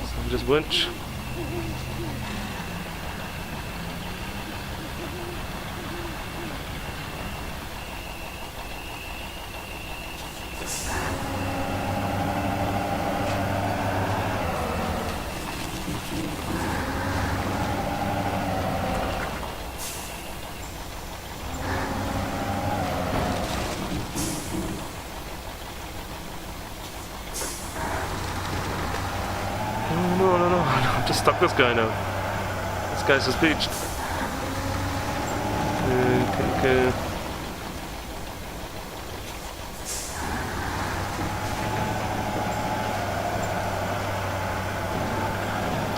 So we just winch. No, I've just stuck this guy now. This guy's just beached. Okay.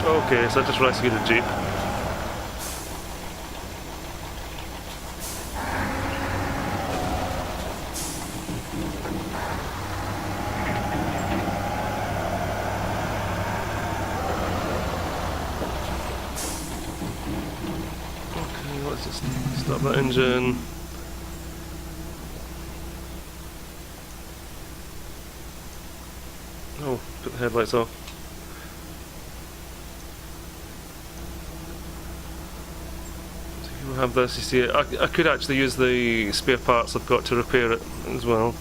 Okay, so I just rescued a jeep. Let's just stop that engine. Oh, put the headlights off. So you have this, you see it. I could actually use the spare parts I've got to repair it as well.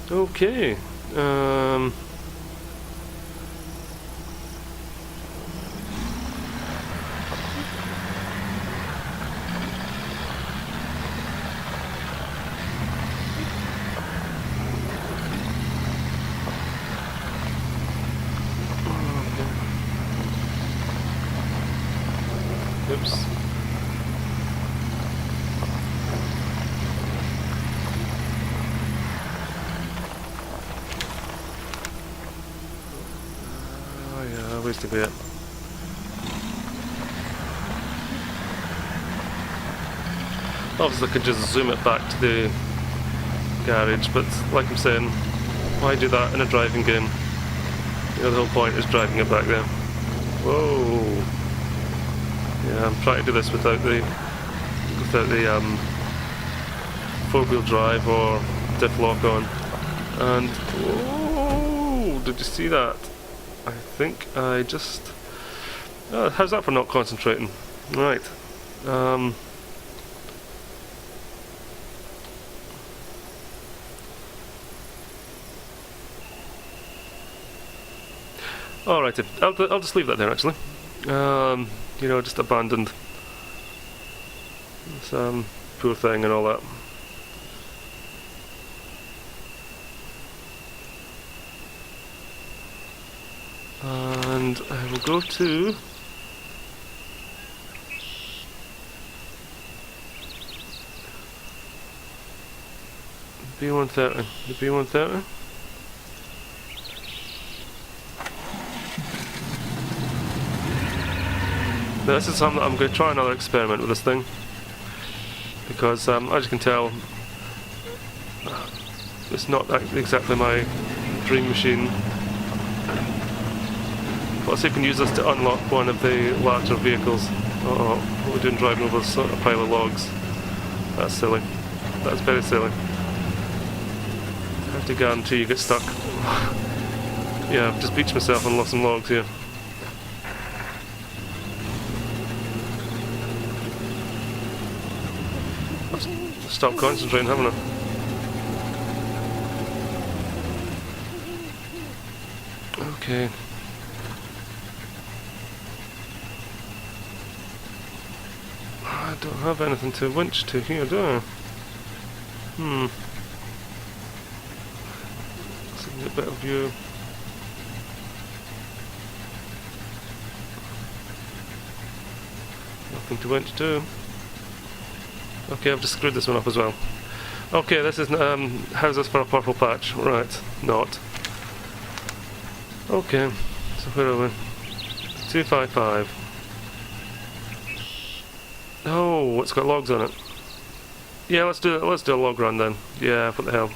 Okay. Oops. Oh yeah, waste a bit. Obviously I could just zoom it back to the garage, but like I'm saying, why do that in a driving game? You know, the whole point is driving it back there. Whoa! Yeah, I'm trying to do this without the four-wheel drive or diff lock on. And oh, did you see that? I think I just. How's that for not concentrating? Right. Alright, I'll just leave that there actually. You know, just abandoned this poor thing and all that. And I will go to B130. The B130. Now this is something that I'm going to try another experiment with this thing, because as you can tell, it's not exactly my dream machine. But let's see if we can use this to unlock one of the larger vehicles. Oh, what we're doing driving over a pile of logs. That's silly. That's very silly. I have to guarantee you get stuck. Yeah, I've just beached myself and lost some logs here. I've stopped concentrating, haven't I? Okay. Don't have anything to winch to here, do I? Let's get a better view. Nothing to winch to. Okay, I've just screwed this one up as well. Okay, this is houses for a purple patch. Right, not. Okay, so where are we? 255. Oh, it's got logs on it. Yeah, let's do a log run then. Yeah, what the hell.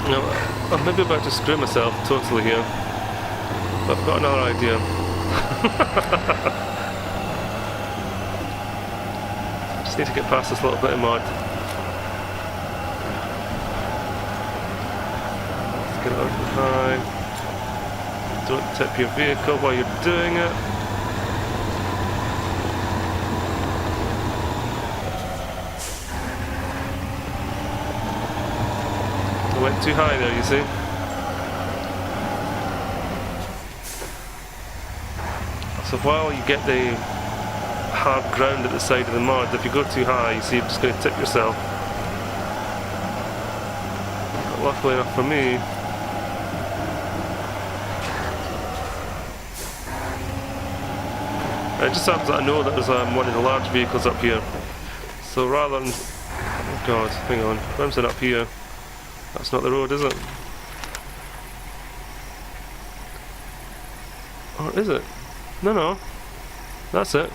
No, I'm maybe about to screw myself totally here. But I've got another idea. Just need to get past this little bit of mud. Let's get it up high. Don't tip your vehicle while you're doing it. Went too high there, you see. So while you get the hard ground at the side of the mud, if you go too high, you see you're just going to tip yourself. But luckily enough for me, it just happens that I know that there's one of the large vehicles up here. So rather than... Oh god, hang on, where's it up here? That's not the road, is it? Or is it? No. That's it.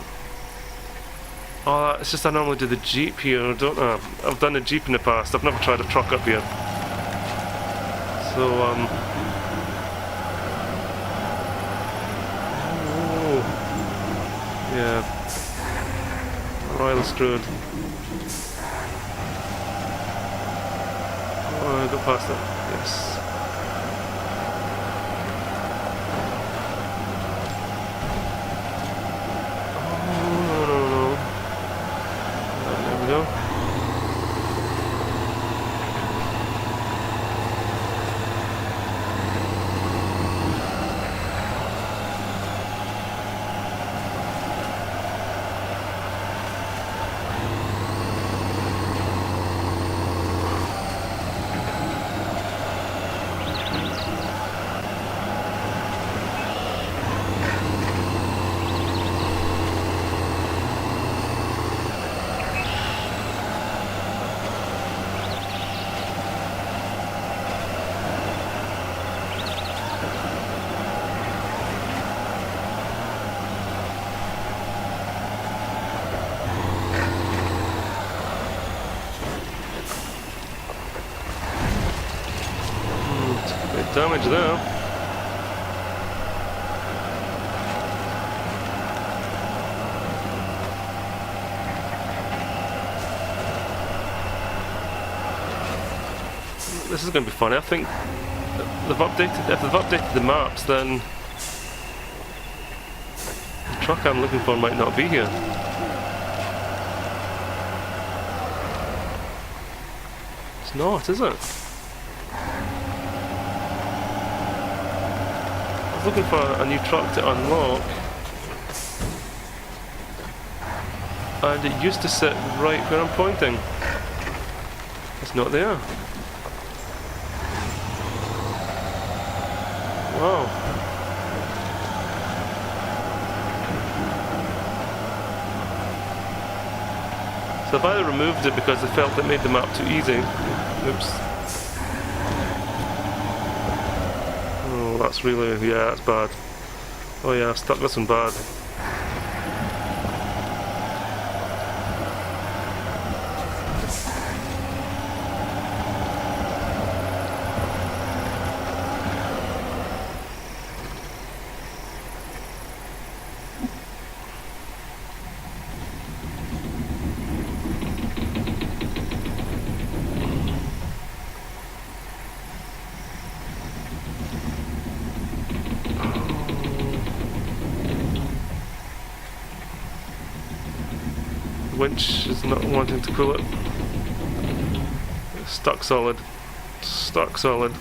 Oh, it's just I normally do the Jeep here, don't I? I've done the Jeep in the past. I've never tried a truck up here. So, oh, yeah. Royal screwed. Oh, go past that. Yes. Oh, no. There we go. Damage there. This is going to be funny. I think if they've updated the maps, then the truck I'm looking for might not be here. It's not, is it? I was looking for a new truck to unlock, and it used to sit right where I'm pointing. It's not there. Wow. So I've either removed it because I felt it made the map too easy. Oops. Oh, that's really, yeah, that's bad. Oh yeah, I've stuck this one bad. winch is not wanting to pull it. It's stuck solid. Stuck solid.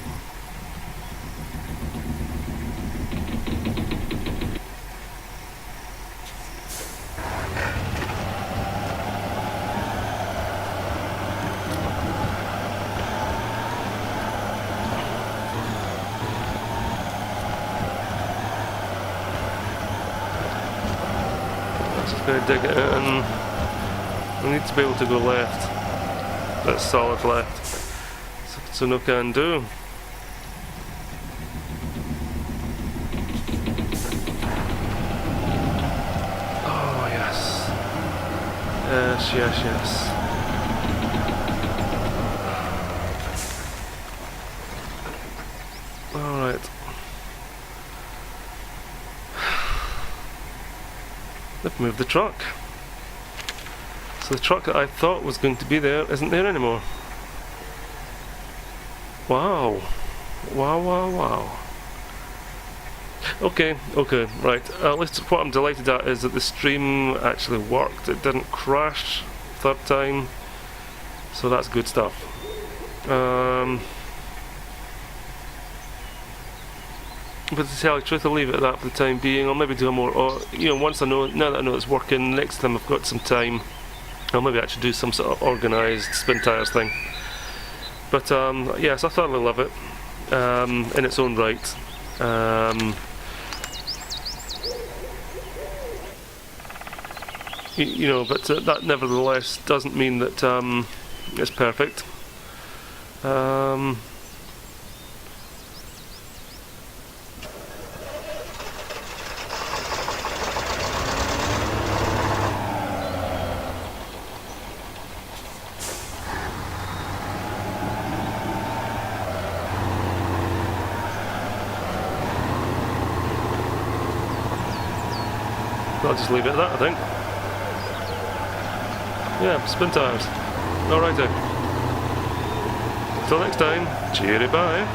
Just going to dig it in. We need to be able to go left. That's solid left. So no can do. Oh yes. Yes, yes, yes. Alright. They've moved the truck. So the truck that I thought was going to be there isn't there anymore. Wow. Wow, wow, wow. Okay, okay, right. At least what I'm delighted at is that the stream actually worked. It didn't crash third time. So that's good stuff. But to tell you the truth, I'll leave it at that for the time being. I'll maybe do a more, once I know, now that I know it's working, next time I've got some time, I'll maybe actually do some sort of organised Spintires thing. But yes, I thoroughly love it in its own right. But that nevertheless doesn't mean that it's perfect. I'll just leave it at that, I think. Yeah, Spintires. Alrighty. Till next time, cheery bye.